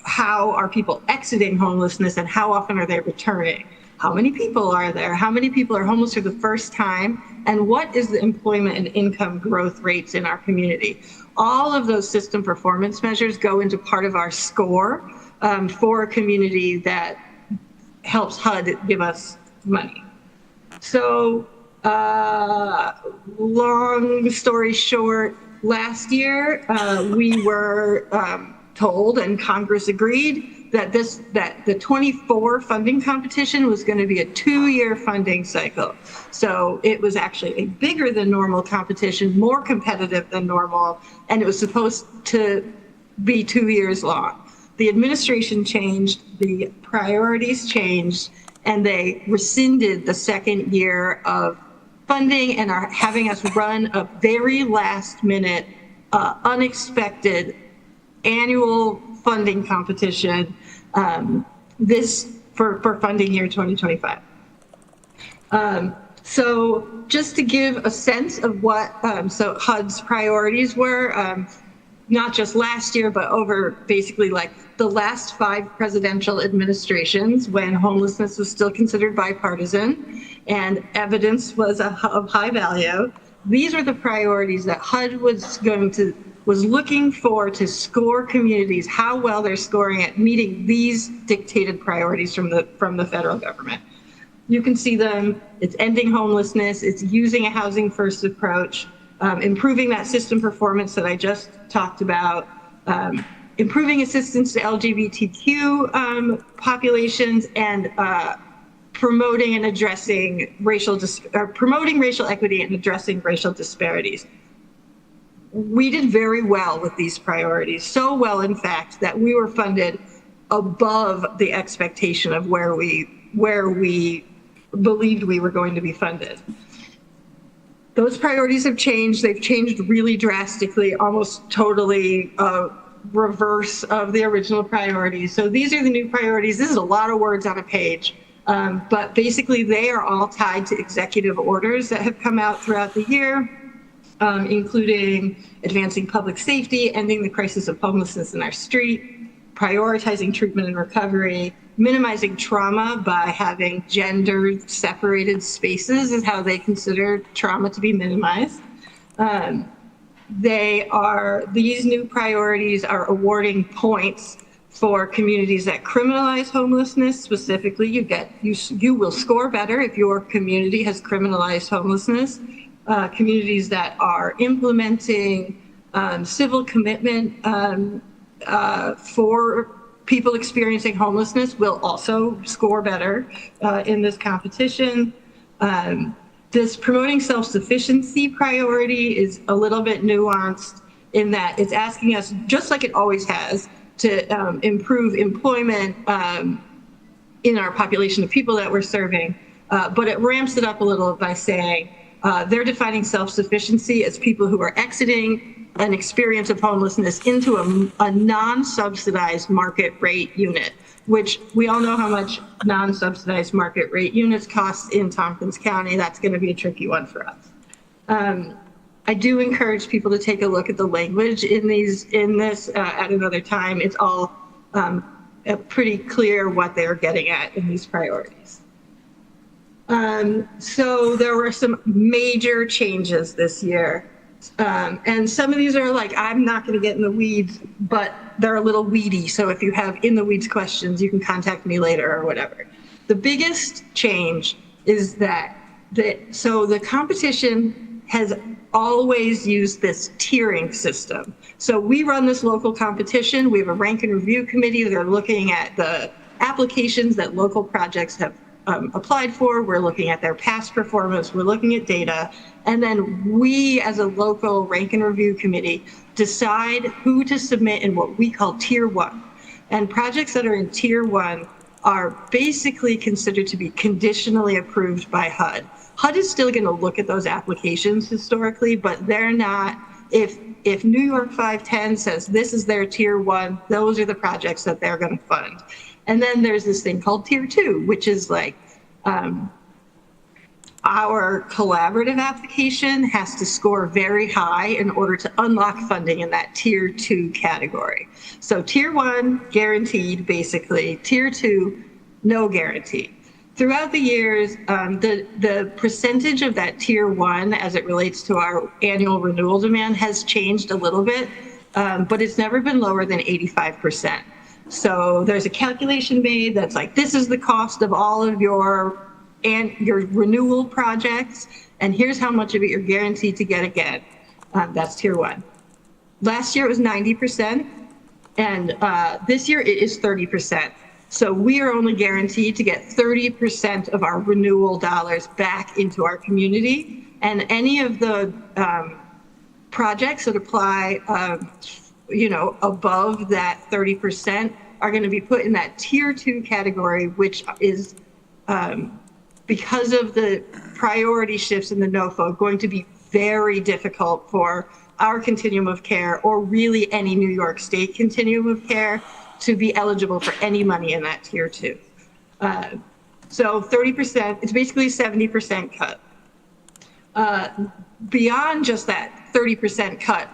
how are people exiting homelessness, and how often are they returning? How many people are there? How many people are homeless for the first time? And what is the employment and income growth rates in our community? All of those system performance measures go into part of our score for a community that helps HUD give us money. So long story short, last year we were told, and Congress agreed, that the 24 funding competition was going to be a 2-year funding cycle. So it was actually a bigger than normal competition, more competitive than normal, and it was supposed to be 2 years long. The administration changed, the priorities changed, and they rescinded the second year of funding and are having us run a very last minute, unexpected annual funding competition for funding year 2025. So just to give a sense of what so HUD's priorities were, not just last year, but over basically like the last 5 presidential administrations when homelessness was still considered bipartisan and evidence was of high value. These are the priorities that HUD was looking for to score communities, how well they're scoring at meeting these dictated priorities from the federal government. You can see them. It's ending homelessness. It's using a housing first approach, improving that system performance that I just talked about, improving assistance to LGBTQ populations, and promoting and addressing promoting racial equity and addressing racial disparities. We did very well with these priorities, so well, in fact, that we were funded above the expectation of where we believed we were going to be funded. Those priorities have changed. They've changed really drastically, almost totally reverse of the original priorities. So these are the new priorities. This is a lot of words on a page, but basically they are all tied to executive orders that have come out throughout the year. Including advancing public safety, ending the crisis of homelessness in our street, prioritizing treatment and recovery, minimizing trauma by having gender-separated spaces is how they consider trauma to be minimized. These new priorities are awarding points for communities that criminalize homelessness. Specifically, you will score better if your community has criminalized homelessness. Communities that are implementing civil commitment for people experiencing homelessness will also score better in this competition. This promoting self-sufficiency priority is a little bit nuanced in that it's asking us, just like it always has, to improve employment, in our population of people that we're serving. But it ramps it up a little by saying they're defining self-sufficiency as people who are exiting an experience of homelessness into a non-subsidized market rate unit, which we all know how much non-subsidized market rate units cost in Tompkins County. That's going to be a tricky one for us. I do encourage people to take a look at the language in this at another time. It's all pretty clear what they're getting at in these priorities. So there were some major changes this year. And some of these are like, I'm not going to get in the weeds, but they're a little weedy. So if you have in the weeds questions, you can contact me later or whatever. The biggest change is that the competition has always used this tiering system. So we run this local competition. We have a rank and review committee. They're looking at the applications that local projects have applied for. We're looking at their past performance. We're looking at data. And then we, as a local rank and review committee, decide who to submit in what we call tier 1. And projects that are in tier 1 are basically considered to be conditionally approved by HUD. HUD is still going to look at those applications historically, but they're not. If New York 510 says this is their tier 1, those are the projects that they're going to fund. And then there's this thing called tier 2, which is like our collaborative application has to score very high in order to unlock funding in that tier 2 category. So tier 1, guaranteed, basically. Tier 2, no guarantee. Throughout the years, the percentage of that tier 1 as it relates to our annual renewal demand has changed a little bit, but it's never been lower than 85%. So there's a calculation made that's like, this is the cost of all of your renewal projects, and here's how much of it you're guaranteed to get again. That's tier 1. Last year it was 90%, and this year it is 30%. So we are only guaranteed to get 30% of our renewal dollars back into our community, and any of the projects that apply above that 30% are going to be put in that tier 2 category, which is, because of the priority shifts in the NOFO, going to be very difficult for our continuum of care, or really any New York State continuum of care, to be eligible for any money in that tier 2. So 30%, it's basically a 70% cut. Beyond just that 30% cut,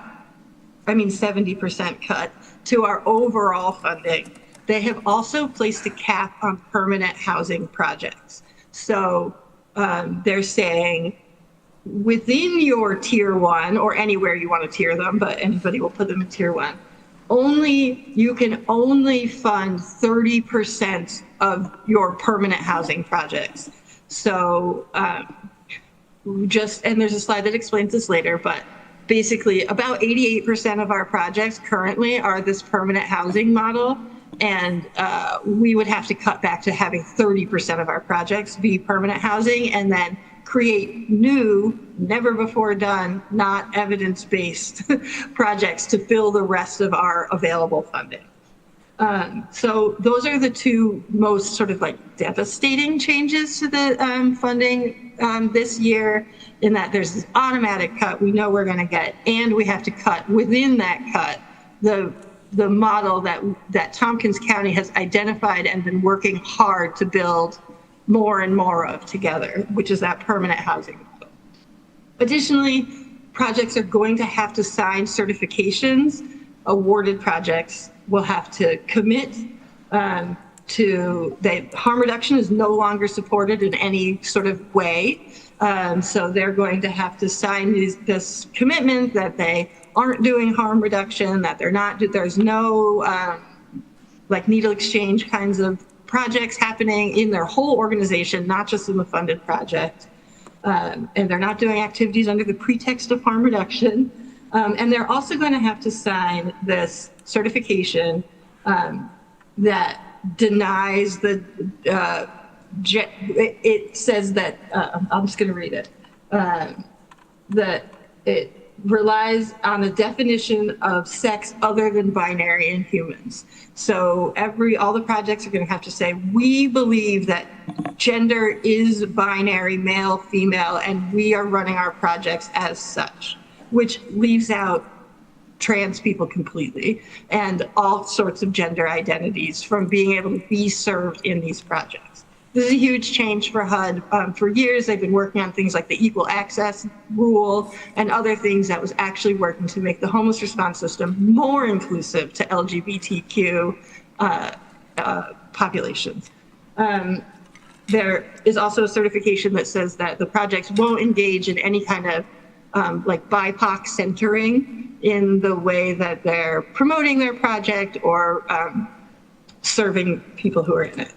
70% cut to our overall funding, they have also placed a cap on permanent housing projects. So they're saying within your tier 1, or anywhere you want to tier them, but anybody will put them in tier 1, you can only fund 30% of your permanent housing projects. So and there's a slide that explains this later, but basically about 88% of our projects currently are this permanent housing model, and we would have to cut back to having 30% of our projects be permanent housing, and then create new, never before done, not evidence-based projects to fill the rest of our available funding. So those are the two most sort of like devastating changes to the funding this year, in that there's this automatic cut we know we're going to get, and we have to cut within that cut the model that Tompkins County has identified and been working hard to build more and more of together, which is that permanent housing model. Additionally, projects are going to have to sign certifications. Awarded projects will have to commit to that harm reduction is no longer supported in any sort of way. So they're going to have to sign this commitment that they aren't doing harm reduction, that there's no like needle exchange kinds of projects happening in their whole organization, not just in the funded project. And they're not doing activities under the pretext of harm reduction. And they're also going to have to sign this certification that denies it says that, I'm just going to read it, that it relies on a definition of sex other than binary in humans. So all the projects are going to have to say, we believe that gender is binary, male, female, and we are running our projects as such, which leaves out trans people completely and all sorts of gender identities from being able to be served in these projects. This is a huge change for HUD. For years, they've been working on things like the equal access rule and other things that was actually working to make the homeless response system more inclusive to LGBTQ populations. There is also a certification that says that the projects won't engage in any kind of like BIPOC centering in the way that they're promoting their project or serving people who are in it.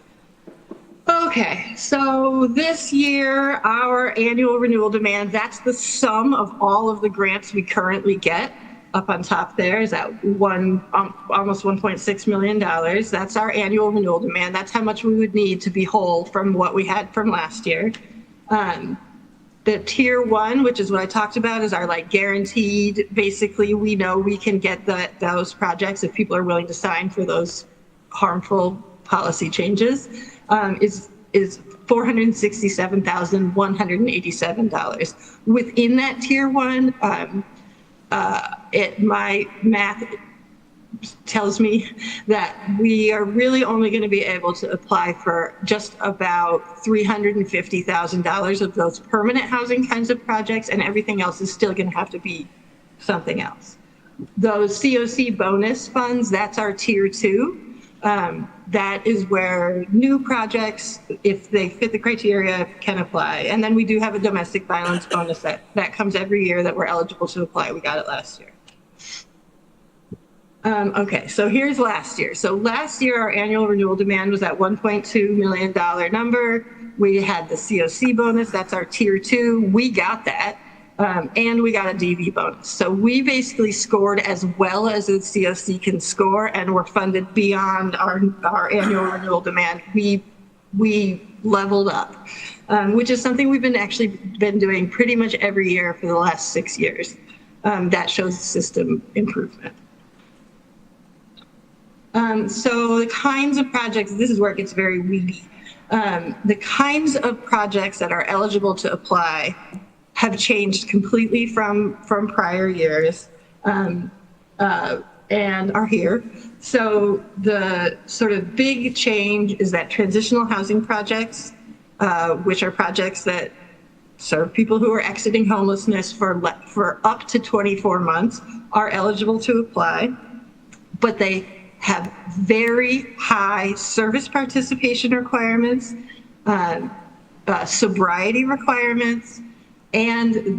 Okay, so this year, our annual renewal demand, that's the sum of all of the grants we currently get. Up on top there is at almost $1.6 million. That's our annual renewal demand. That's how much we would need to be whole from what we had from last year. The tier 1, which is what I talked about, is our like guaranteed, basically we know we can get those projects if people are willing to sign for those harmful policy changes, is $467,187. Within that tier 1, my math tells me that we are really only going to be able to apply for just about $350,000 of those permanent housing kinds of projects, and everything else is still going to have to be something else. Those COC bonus funds, that's our tier 2. That is where new projects, if they fit the criteria, can apply. And then we do have a domestic violence bonus that comes every year that we're eligible to apply. We got it last year. Okay, so here's last year. So last year, our annual renewal demand was at $1.2 million number. We had the COC bonus, that's our tier 2. We got that. And we got a DV bonus. So we basically scored as well as the COC can score, and we're funded beyond our annual renewal demand. We leveled up, which is something we've been doing pretty much every year for the last 6 years. That shows system improvement. So the kinds of projects, this is where it gets very weedy. The kinds of projects that are eligible to apply have changed completely from prior years and are here. So the sort of big change is that transitional housing projects, which are projects that serve people who are exiting homelessness for up to 24 months, are eligible to apply, but they have very high service participation requirements, sobriety requirements, and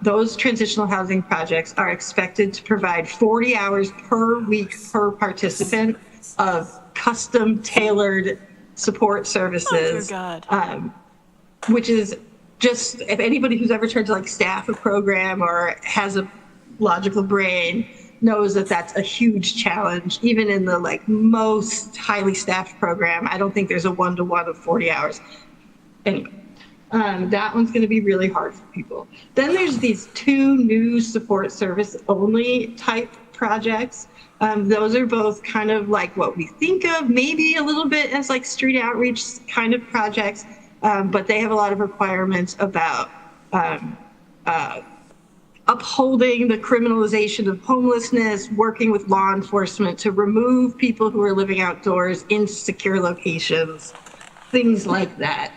those transitional housing projects are expected to provide 40 hours per week per participant of custom tailored support services, which is just, if anybody who's ever tried to like staff a program or has a logical brain knows that that's a huge challenge. Even in the like most highly staffed program, I don't think there's a 1-to-1 of 40 hours. Anyway. That one's going to be really hard for people. Then there's these 2 new support service only type projects. Those are both kind of like what we think of maybe a little bit as like street outreach kind of projects, but they have a lot of requirements about upholding the criminalization of homelessness, working with law enforcement to remove people who are living outdoors in secure locations, things like that.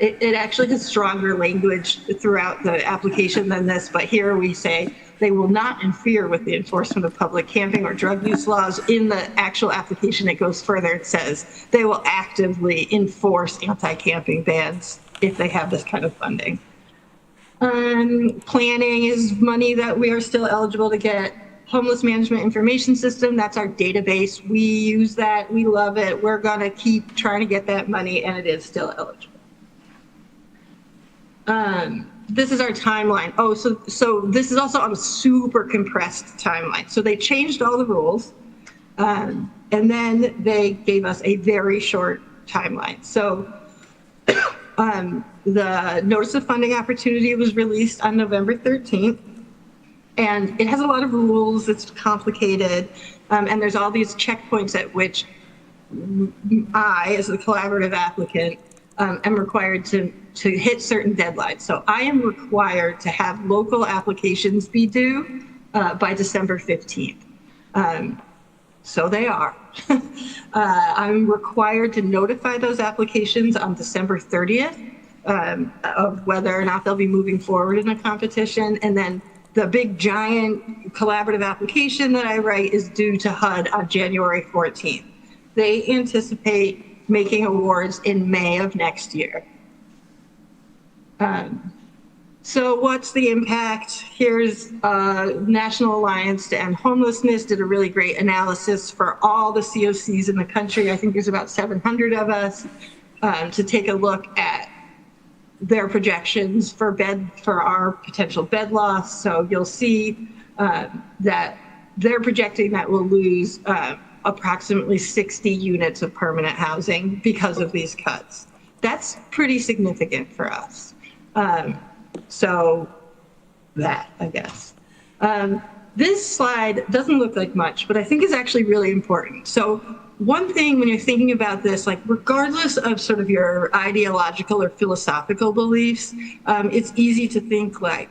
It actually has stronger language throughout the application than this, but here we say they will not interfere with the enforcement of public camping or drug use laws. In the actual application, it goes further. It says they will actively enforce anti-camping bans if they have this kind of funding. Planning is money that we are still eligible to get. Homeless Management Information System, that's our database. We use that, we love it. We're gonna keep trying to get that money, and it is still eligible. This is our timeline. Oh, so this is also on a super compressed timeline. So they changed all the rules, and then they gave us a very short timeline. So The notice of funding opportunity was released on November 13th. And it has a lot of rules, it's complicated, and there's all these checkpoints at which I, as the collaborative applicant, am required to hit certain deadlines. So I am required to have local applications be due by December 15th. So they are. I'm required to notify those applications on December 30th of whether or not they'll be moving forward in a competition. And then the big giant collaborative application that I write is due to HUD on January 14th. They anticipate making awards in May of next year. So what's the impact? Here's National Alliance to End Homelessness did a really great analysis for all the COCs in the country. I think there's about 700 of us to take a look at their projections for our potential bed loss. So you'll see that they're projecting that we'll lose approximately 60 units of permanent housing because of these cuts. That's pretty significant for us. So that, I guess. This slide doesn't look like much, but I think is actually really important. So one thing when you're thinking about this, like regardless of sort of your ideological or philosophical beliefs, it's easy to think like,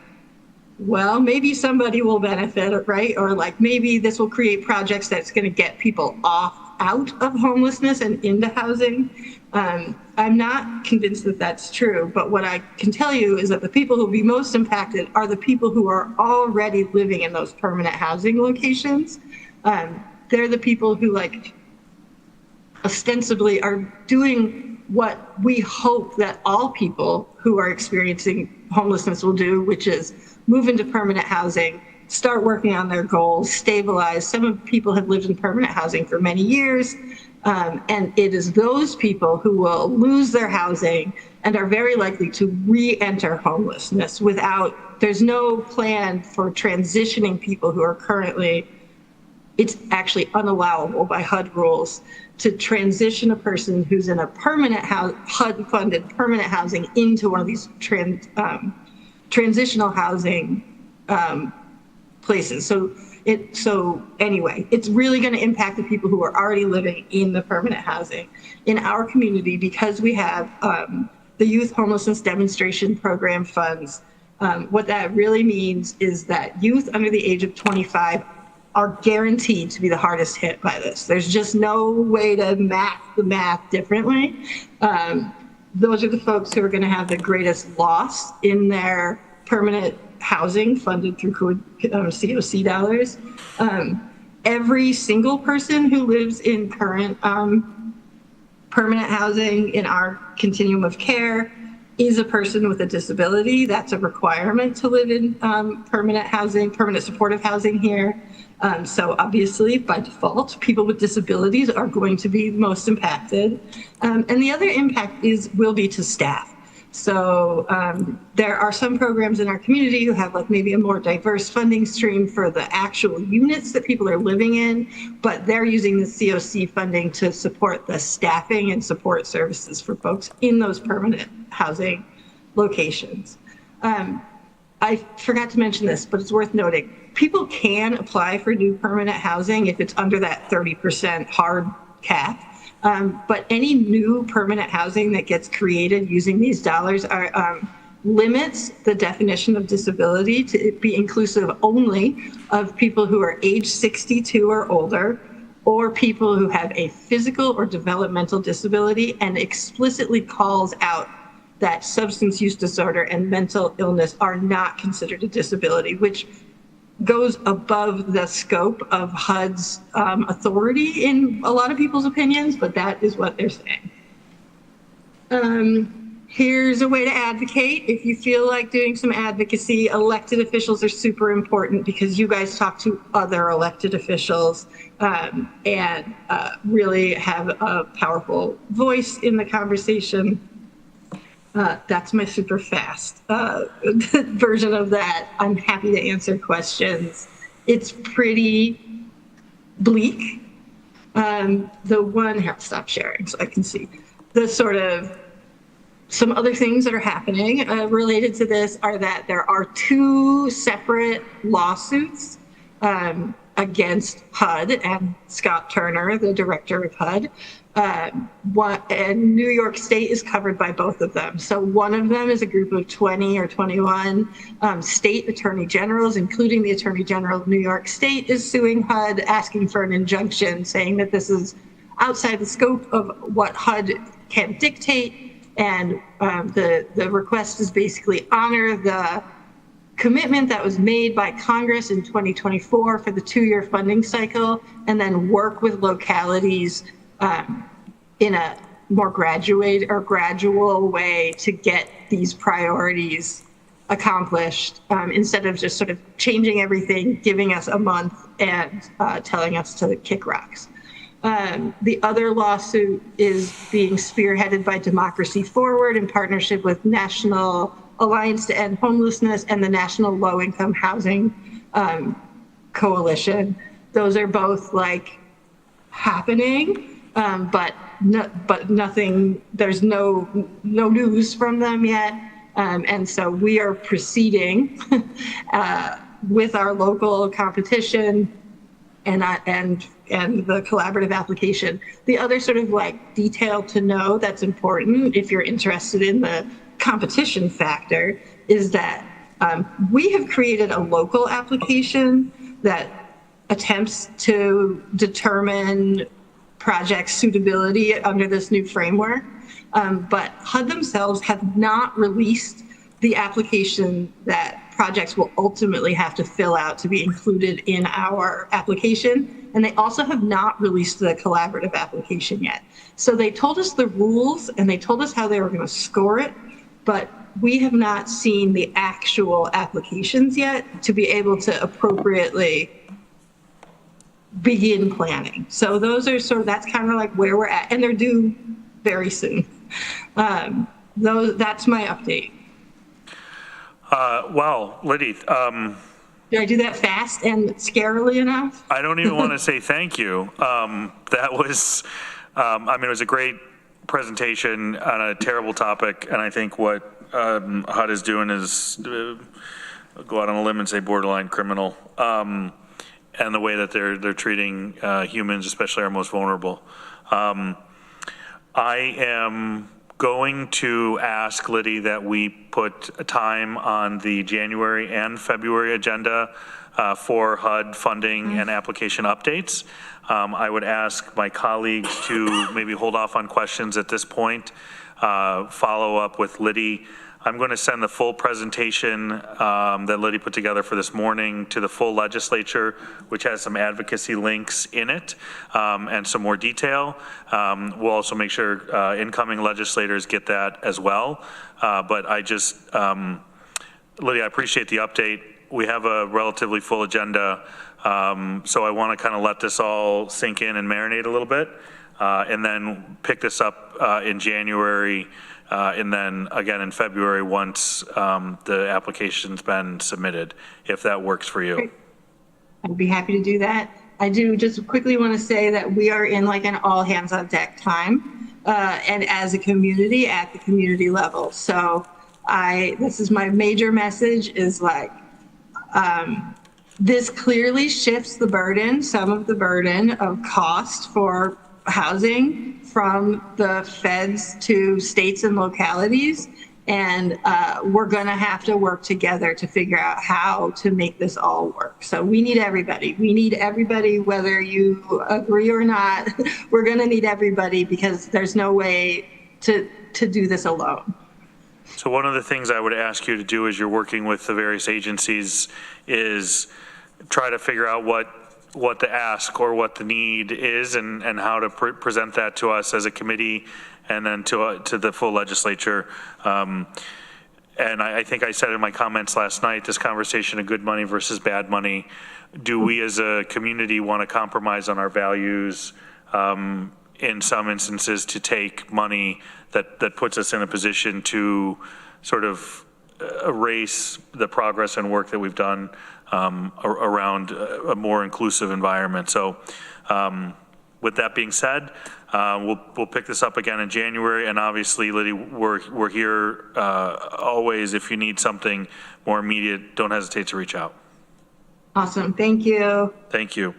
well, maybe somebody will benefit, right? Or like maybe this will create projects that's going to get people out of homelessness and into housing. I'm not convinced that that's true, but what I can tell you is that the people who will be most impacted are the people who are already living in those permanent housing locations. They're the people who like ostensibly are doing what we hope that all people who are experiencing homelessness will do, which is move into permanent housing, start working on their goals, stabilize. Some of the people have lived in permanent housing for many years. And it is those people who will lose their housing and are very likely to re-enter homelessness there's no plan for transitioning people who are currently, it's actually unallowable by HUD rules to transition a person who's in a permanent HUD-funded permanent housing into one of these transitional housing places. So anyway, it's really going to impact the people who are already living in the permanent housing. In our community, because we have the Youth Homelessness Demonstration Program funds, what that really means is that youth under the age of 25 are guaranteed to be the hardest hit by this. There's just no way to math the math differently. Those are the folks who are going to have the greatest loss in their permanent housing funded through COC dollars. Every single person who lives in current permanent housing in our continuum of care is a person with a disability. That's a requirement to live in permanent housing, permanent supportive housing here. So obviously, by default, people with disabilities are going to be most impacted. And the other impact will be to staff. So there are some programs in our community who have like maybe a more diverse funding stream for the actual units that people are living in, but they're using the COC funding to support the staffing and support services for folks in those permanent housing locations. I forgot to mention this, but it's worth noting. People can apply for new permanent housing if it's under that 30% hard cap. But any new permanent housing that gets created using these dollars limits the definition of disability to be inclusive only of people who are age 62 or older, or people who have a physical or developmental disability, and explicitly calls out that substance use disorder and mental illness are not considered a disability, which goes above the scope of HUD's authority in a lot of people's opinions, but that is what they're saying. Here's a way to advocate. If you feel like doing some advocacy, elected officials are super important because you guys talk to other elected officials and really have a powerful voice in the conversation. That's my super fast version of that. I'm happy to answer questions. It's pretty bleak. The one, here, I'll stop sharing so I can see. The sort of some other things that are happening related to this are that there are 2 separate lawsuits against HUD and Scott Turner, the director of HUD. And New York State is covered by both of them. So one of them is a group of 20 or 21 state attorney generals, including the Attorney General of New York State, is suing HUD, asking for an injunction, saying that this is outside the scope of what HUD can dictate. And the request is basically honor the commitment that was made by Congress in 2024 for the 2-year funding cycle, and then work with localities in a more gradual way to get these priorities accomplished, instead of just sort of changing everything, giving us a month and telling us to kick rocks. The other lawsuit is being spearheaded by Democracy Forward in partnership with National Alliance to End Homelessness and the National Low Income Housing Coalition. Those are both like happening, but nothing. There's no news from them yet, and so we are proceeding with our local competition and the collaborative application. The other sort of like detail to know that's important if you're interested in the competition factor is that we have created a local application that attempts to determine project suitability under this new framework, but HUD themselves have not released the application that projects will ultimately have to fill out to be included in our application. And they also have not released the collaborative application yet. So they told us the rules and they told us how they were going to score it, but we have not seen the actual applications yet to be able to appropriately begin planning. So those are sort of, that's kind of like where we're at, and they're due very soon. That's my update. Wow, Liddy. Did I do that fast and scarily enough? I don't even want to say thank you. That was, I mean, it was a great presentation on a terrible topic, and I think what HUD is doing is go out on a limb and say borderline criminal, and the way that they're treating humans, especially our most vulnerable. I am going to ask Liddy that we put a time on the January and February agenda for HUD funding and application updates. I would ask my colleagues to maybe hold off on questions at this point, follow up with Liddy. I'm going to send the full presentation that Liddy put together for this morning to the full legislature, which has some advocacy links in it and some more detail. We'll also make sure incoming legislators get that as well. But I just, Liddy, I appreciate the update. We have a relatively full agenda, so I want to kind of let this all sink in and marinate a little bit, and then pick this up in January. And then again in February once the application's been submitted, if that works for you. Great. I'd be happy to do that. I do just quickly want to say that we are in like an all hands on deck time, and as a community at the community level. So this is my major message is like, this clearly shifts the burden, some of the burden of cost for housing from the feds to states and localities. And we're going to have to work together to figure out how to make this all work. So we need everybody. We need everybody, whether you agree or not. We're going to need everybody because there's no way to do this alone. So one of the things I would ask you to do as you're working with the various agencies is try to figure out what the ask or what the need is and how to present that to us as a committee and then to the full legislature. And I think I said in my comments last night, this conversation of good money versus bad money, do we as a community want to compromise on our values in some instances to take money that puts us in a position to sort of erase the progress and work that we've done around a more inclusive environment. So with that being said, we'll pick this up again in January, and obviously, Liddy, we're here always. If you need something more immediate, don't hesitate to reach out. Awesome. Thank you. Thank you.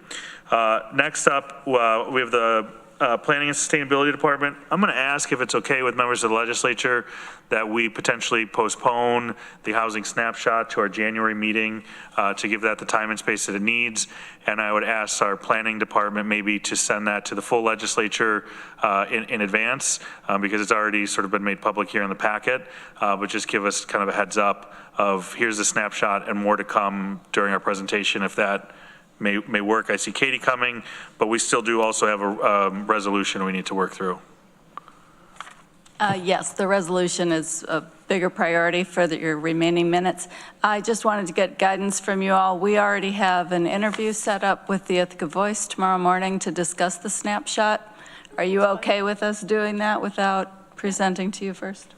Next up, we have the Planning and Sustainability Department. I'm going to ask if it's okay with members of the legislature that we potentially postpone the housing snapshot to our January meeting to give that the time and space that it needs. And I would ask our planning department maybe to send that to the full legislature in advance because it's already sort of been made public here in the packet, but just give us kind of a heads up of here's the snapshot and more to come during our presentation if that may work. I see Katie coming, but we still do also have a resolution we need to work through. Yes, the resolution is a bigger priority for your remaining minutes. I just wanted to get guidance from you all. We already have an interview set up with the Ithaca Voice tomorrow morning to discuss the snapshot. Are you okay with us doing that without presenting to you first?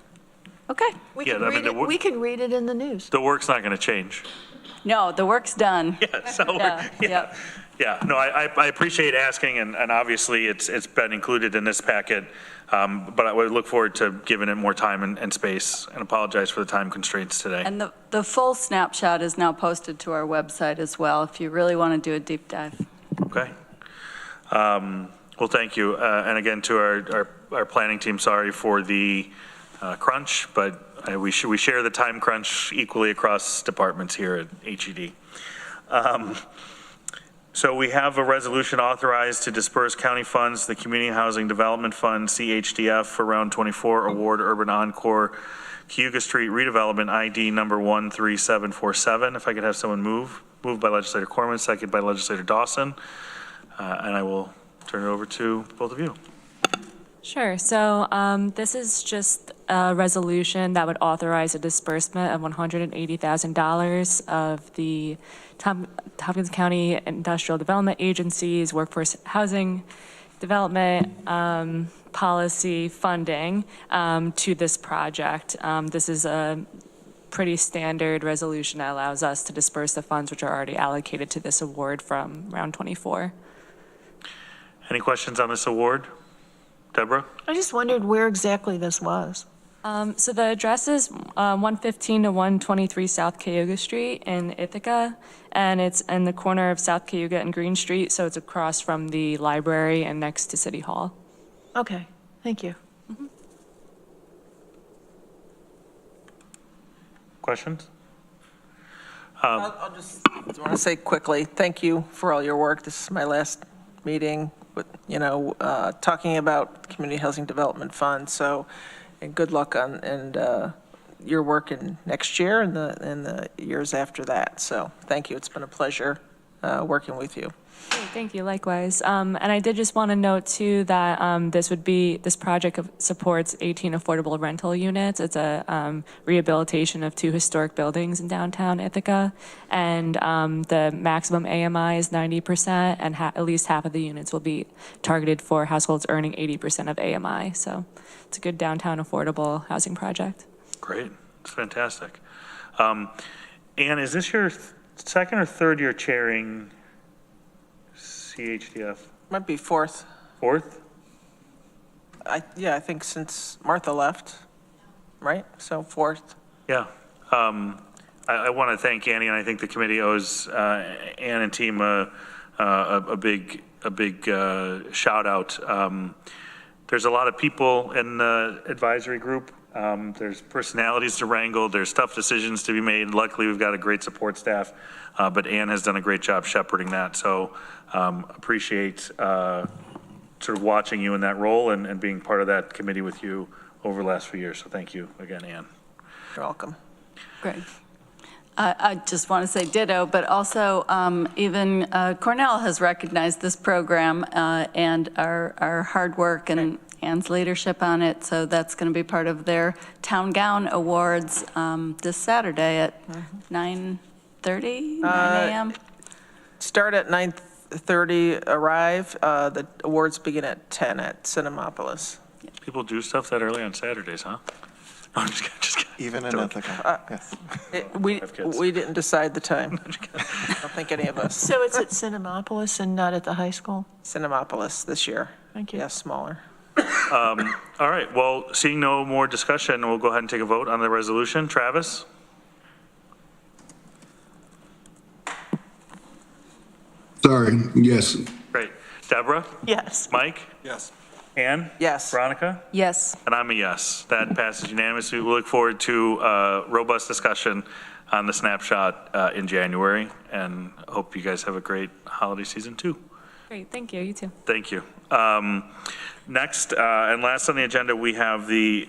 Okay. We can read it in the news. The work's not going to change. No, the work's done. Yeah, so yeah. No, I appreciate asking, and obviously it's been included in this packet, but I would look forward to giving it more time and space, and apologize for the time constraints today. And the full snapshot is now posted to our website as well, if you really want to do a deep dive. Okay. Well, thank you, and again to our planning team. Sorry for the crunch, but we share the time crunch equally across departments here at HED. So we have a resolution authorized to disperse county funds, the Community Housing Development Fund, CHDF, for Round 24 Award Urban Encore, Cayuga Street Redevelopment ID number 13747. If I could have someone moved by Legislator Koreman, second by Legislator Dawson, and I will turn it over to both of you. Sure. So this is just a resolution that would authorize a disbursement of $180,000 of the Tompkins County Industrial Development Agency's Workforce Housing Development Policy funding to this project. This is a pretty standard resolution that allows us to disperse the funds which are already allocated to this award from Round 24. Any questions on this award? Deborah? I just wondered where exactly this was. So the address is 115 to 123 South Cayuga Street in Ithaca, and it's in the corner of South Cayuga and Green Street, so it's across from the library and next to City Hall. Okay, thank you. Mm-hmm. Questions? I'll just want to say quickly, thank you for all your work. This is my last meeting with, talking about Community Housing Development Fund. So, and good luck on your work in next year and the years after that. So, thank you. It's been a pleasure working with you. Thank you, likewise. And I did just want to note too that this project supports 18 affordable rental units. It's a rehabilitation of 2 historic buildings in downtown Ithaca, and the maximum AMI is 90%, and at least half of the units will be targeted for households earning 80% of AMI. So it's a good downtown affordable housing project. Great, it's fantastic. Ann, is this your second or third year chairing CHDF? Might be fourth. Fourth? I think since Martha left, right? So fourth. Yeah. I want to thank Annie, and I think the committee owes Ann and team a big shout out. There's a lot of people in the advisory group. There's personalities to wrangle. There's tough decisions to be made. Luckily, we've got a great support staff, but Ann has done a great job shepherding that. So appreciate sort of watching you in that role and being part of that committee with you over the last few years. So thank you again, Ann. You're welcome. Great. I just want to say ditto, but also even Cornell has recognized this program and our hard work and Ann's leadership on it. So that's going to be part of their Town Gown Awards this Saturday at 9:30, 9 a.m. Start at 9:30, arrive. The awards begin at 10 at Cinemapolis. People do stuff that early on Saturdays, huh? I'm just kidding. Even in Ithaca, yes. We didn't decide the time. I don't think any of us. So it's at Cinemapolis and not at the high school? Cinemapolis this year. Thank you. Yes, smaller. All right, well, seeing no more discussion, we'll go ahead and take a vote on the resolution. Travis? Sorry, yes. Great. Deborah? Yes. Mike? Yes. Ann? Yes. Veronica? Yes. And I'm a yes. That passes unanimously. We look forward to robust discussion on the snapshot in January, and hope you guys have a great holiday season too. Great, thank you. You too. Thank you. Next and last on the agenda, we have the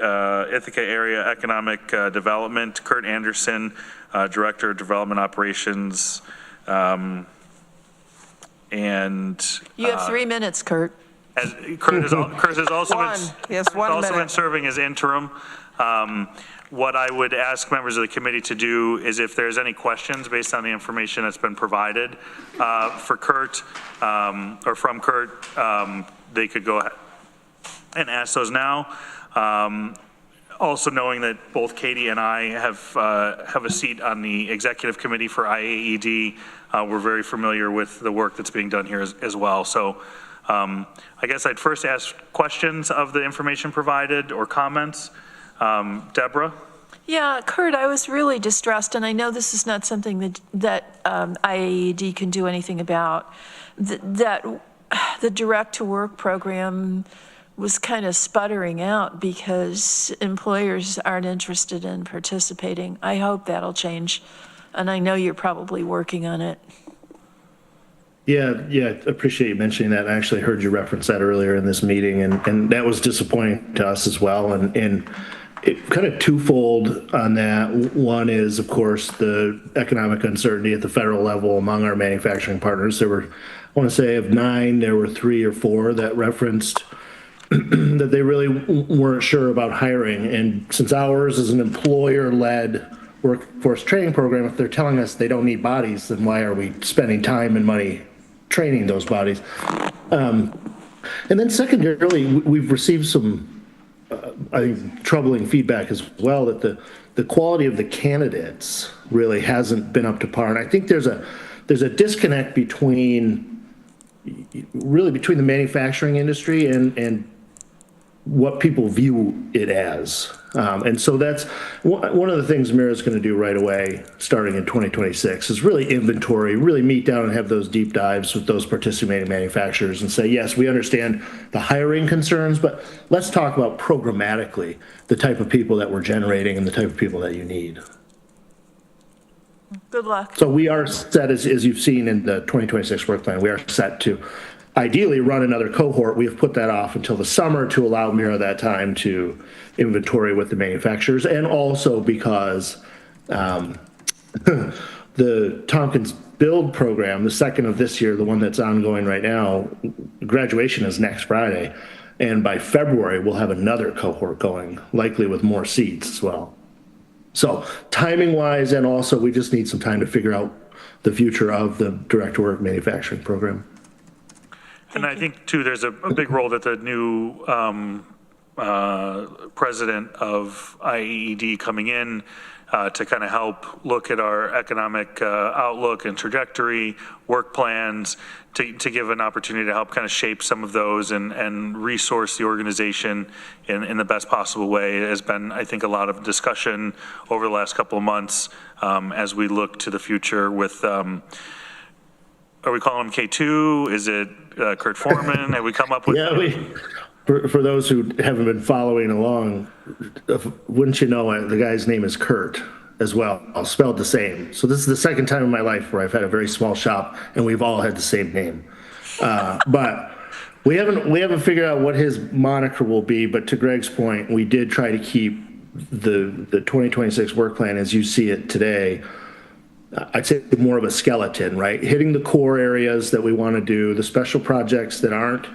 Ithaca Area Economic Development. Kurt Anderson, Director of Development Operations. And You have 3 minutes, Kurt. as Kurt has also been serving as interim. What I would ask members of the committee to do is if there's any questions based on the information that's been provided for Kurt or from Kurt, they could go ahead and ask those now. Also knowing that both Katie and I have a seat on the executive committee for IAED, we're very familiar with the work that's being done here as well. So I guess I'd first ask questions of the information provided or comments. Deborah? Yeah, Kurt, I was really distressed, and I know this is not something that IAED can do anything about, that the direct-to-work program was kind of sputtering out because employers aren't interested in participating. I hope that'll change, and I know you're probably working on it. Yeah, appreciate you mentioning that. I actually heard you reference that earlier in this meeting, and that was disappointing to us as well. And it kind of twofold on that. One is, of course, the economic uncertainty at the federal level among our manufacturing partners. There were, I want to say, of 9, there were 3 or 4 that referenced that they really weren't sure about hiring. And since ours is an employer-led workforce training program, if they're telling us they don't need bodies, then why are we spending time and money training those bodies? And then secondarily, we've received some, I think, troubling feedback as well that the quality of the candidates really hasn't been up to par. And I think there's a disconnect between the manufacturing industry and what people view it as. And so that's one of the things Mira's going to do right away, starting in 2026, is really inventory, really meet down and have those deep dives with those participating manufacturers and say, yes, we understand the hiring concerns, but let's talk about programmatically the type of people that we're generating and the type of people that you need. Good luck. So we are set, as you've seen in the 2026 work plan, we are set to ideally run another cohort. We have put that off until the summer to allow Mira that time to inventory with the manufacturers, and also because the Tompkins build program, the second of this year, the one that's ongoing right now, graduation is next Friday, and by February we'll have another cohort going, likely with more seats as well. So timing wise, and also we just need some time to figure out the future of the direct to work manufacturing program. And I think, too, there's a big role that the new president of IAED coming in to kind of help look at our economic outlook and trajectory, work plans, to give an opportunity to help kind of shape some of those and resource the organization in the best possible way. There has been, I think, a lot of discussion over the last couple of months as we look to the future with are we calling him K2? Is it Kurt Foreman? Have we come up with? Yeah, for those who haven't been following along, wouldn't you know it, the guy's name is Kurt as well, spelled the same. So this is the second time in my life where I've had a very small shop and we've all had the same name. But we haven't figured out what his moniker will be. But to Greg's point, we did try to keep the 2026 work plan as you see it today. I'd say more of a skeleton, right? Hitting the core areas that we want to do, the special projects that aren't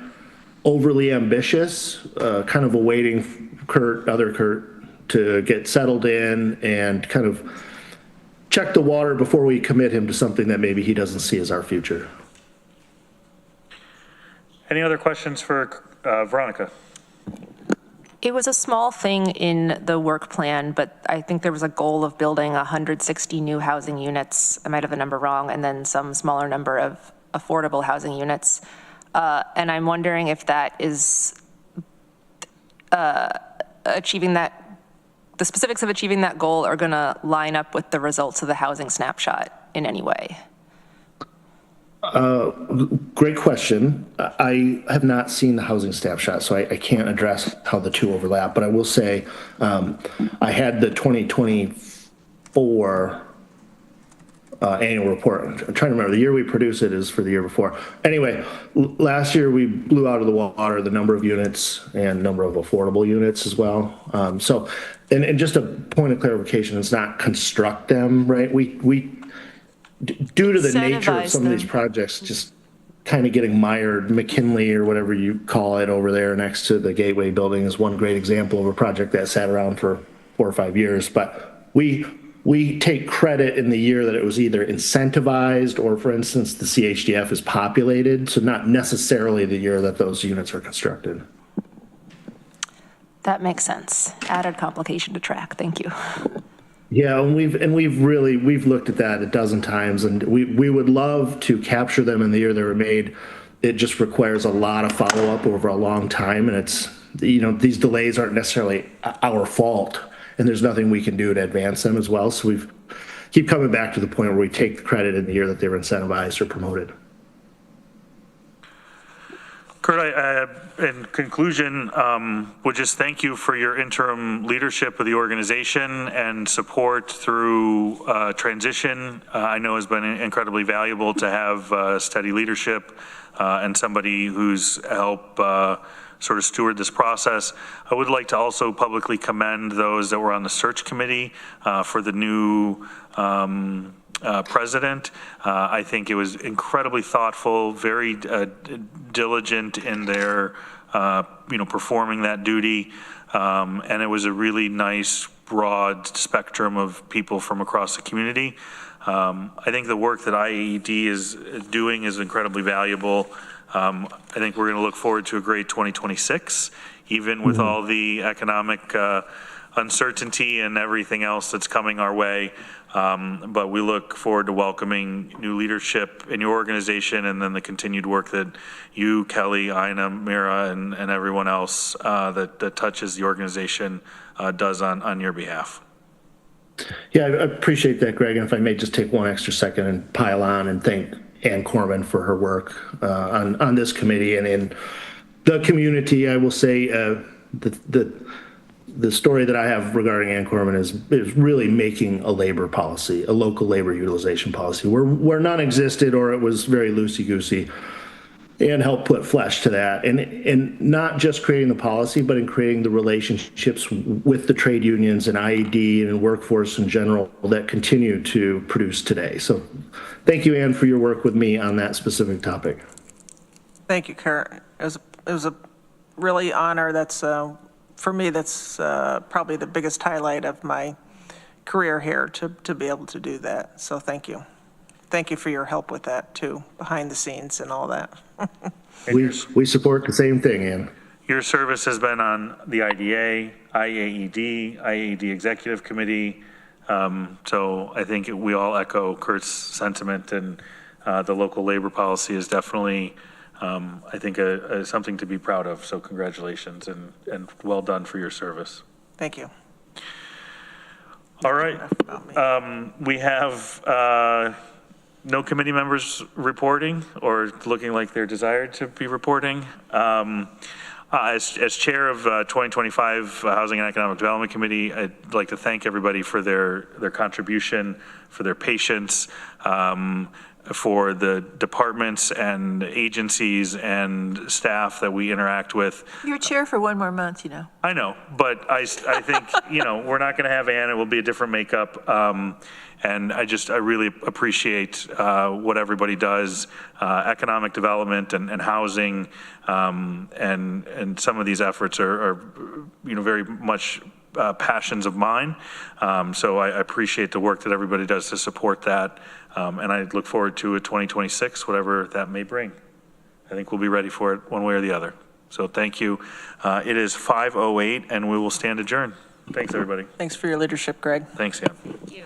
overly ambitious, kind of awaiting other Kurt to get settled in and kind of check the water before we commit him to something that maybe he doesn't see as our future. Any other questions for Veronica? It was a small thing in the work plan, but I think there was a goal of building 160 new housing units. I might have the number wrong, and then some smaller number of affordable housing units. And I'm wondering if that is achieving that, the specifics of achieving that goal are going to line up with the results of the housing snapshot in any way. Great question. I have not seen the housing snapshot, so I can't address how the two overlap, but I will say I had the 2024 annual report. I'm trying to remember. The year we produce it is for the year before. Anyway, last year we blew out of the water the number of units and number of affordable units as well. And just a point of clarification, it's not construct them, right? We due to the nature of some of these projects, just kind of getting mired, McKinley or whatever you call it over there next to the Gateway building is one great example of a project that sat around for 4 or 5 years. But we take credit in the year that it was either incentivized or, for instance, the CHDF is populated. So not necessarily the year that those units are constructed. That makes sense. Added complication to track. Thank you. Yeah, and we've looked at that a dozen times, and we would love to capture them in the year they were made. It just requires a lot of follow-up over a long time, and it's, these delays aren't necessarily our fault, and there's nothing we can do to advance them as well. So we keep coming back to the point where we take the credit in the year that they were incentivized or promoted. Kurt, in conclusion, would just thank you for your interim leadership of the organization and support through transition. I know has been incredibly valuable to have steady leadership and somebody who's helped sort of steward this process. I would like to also publicly commend those that were on the search committee for the new president. I think it was incredibly thoughtful, very diligent in their, performing that duty. And it was a really nice, broad spectrum of people from across the community. I think the work that IAED is doing is incredibly valuable. I think we're going to look forward to a great 2026, even with all the economic uncertainty and everything else that's coming our way. But we look forward to welcoming new leadership in your organization and then the continued work that you, Kelly, Ina, Mira, and everyone else that touches the organization does on your behalf. Yeah, I appreciate that, Greg. And if I may just take one extra second and pile on and thank Ann Koreman for her work on this committee and in the community. I will say the story that I have regarding Ann Koreman is really making a labor policy, a local labor utilization policy, where none existed or it was very loosey-goosey, and help put flesh to that. And not just creating the policy, but in creating the relationships with the trade unions and IAED and workforce in general that continue to produce today. So thank you, Ann, for your work with me on that specific topic. Thank you, Kurt. It was a really honor. That's for me, that's probably the biggest highlight of my career here to be able to do that. So thank you. Thank you for your help with that too, behind the scenes and all that. We support the same thing, Ann. Your service has been on the IDA, IAED Executive Committee. So I think we all echo Kurt's sentiment, and the local labor policy is definitely, I think, something to be proud of. So congratulations and well done for your service. Thank you. All right. We have no committee members reporting or looking like they're desired to be reporting. As chair of 2025 Housing and Economic Development Committee, I'd like to thank everybody for their contribution, for their patience, for the departments and agencies and staff that we interact with. You're chair for one more month, I know, but I think, we're not going to have Ann. It will be a different makeup. And I really appreciate what everybody does, economic development and housing, and some of these efforts are very much passions of mine. So I appreciate the work that everybody does to support that. And I look forward to a 2026, whatever that may bring. I think we'll be ready for it one way or the other. So thank you. It is 5:08 and we will stand adjourned. Thanks, everybody. Thanks for your leadership, Greg. Thanks, yeah. Thank you.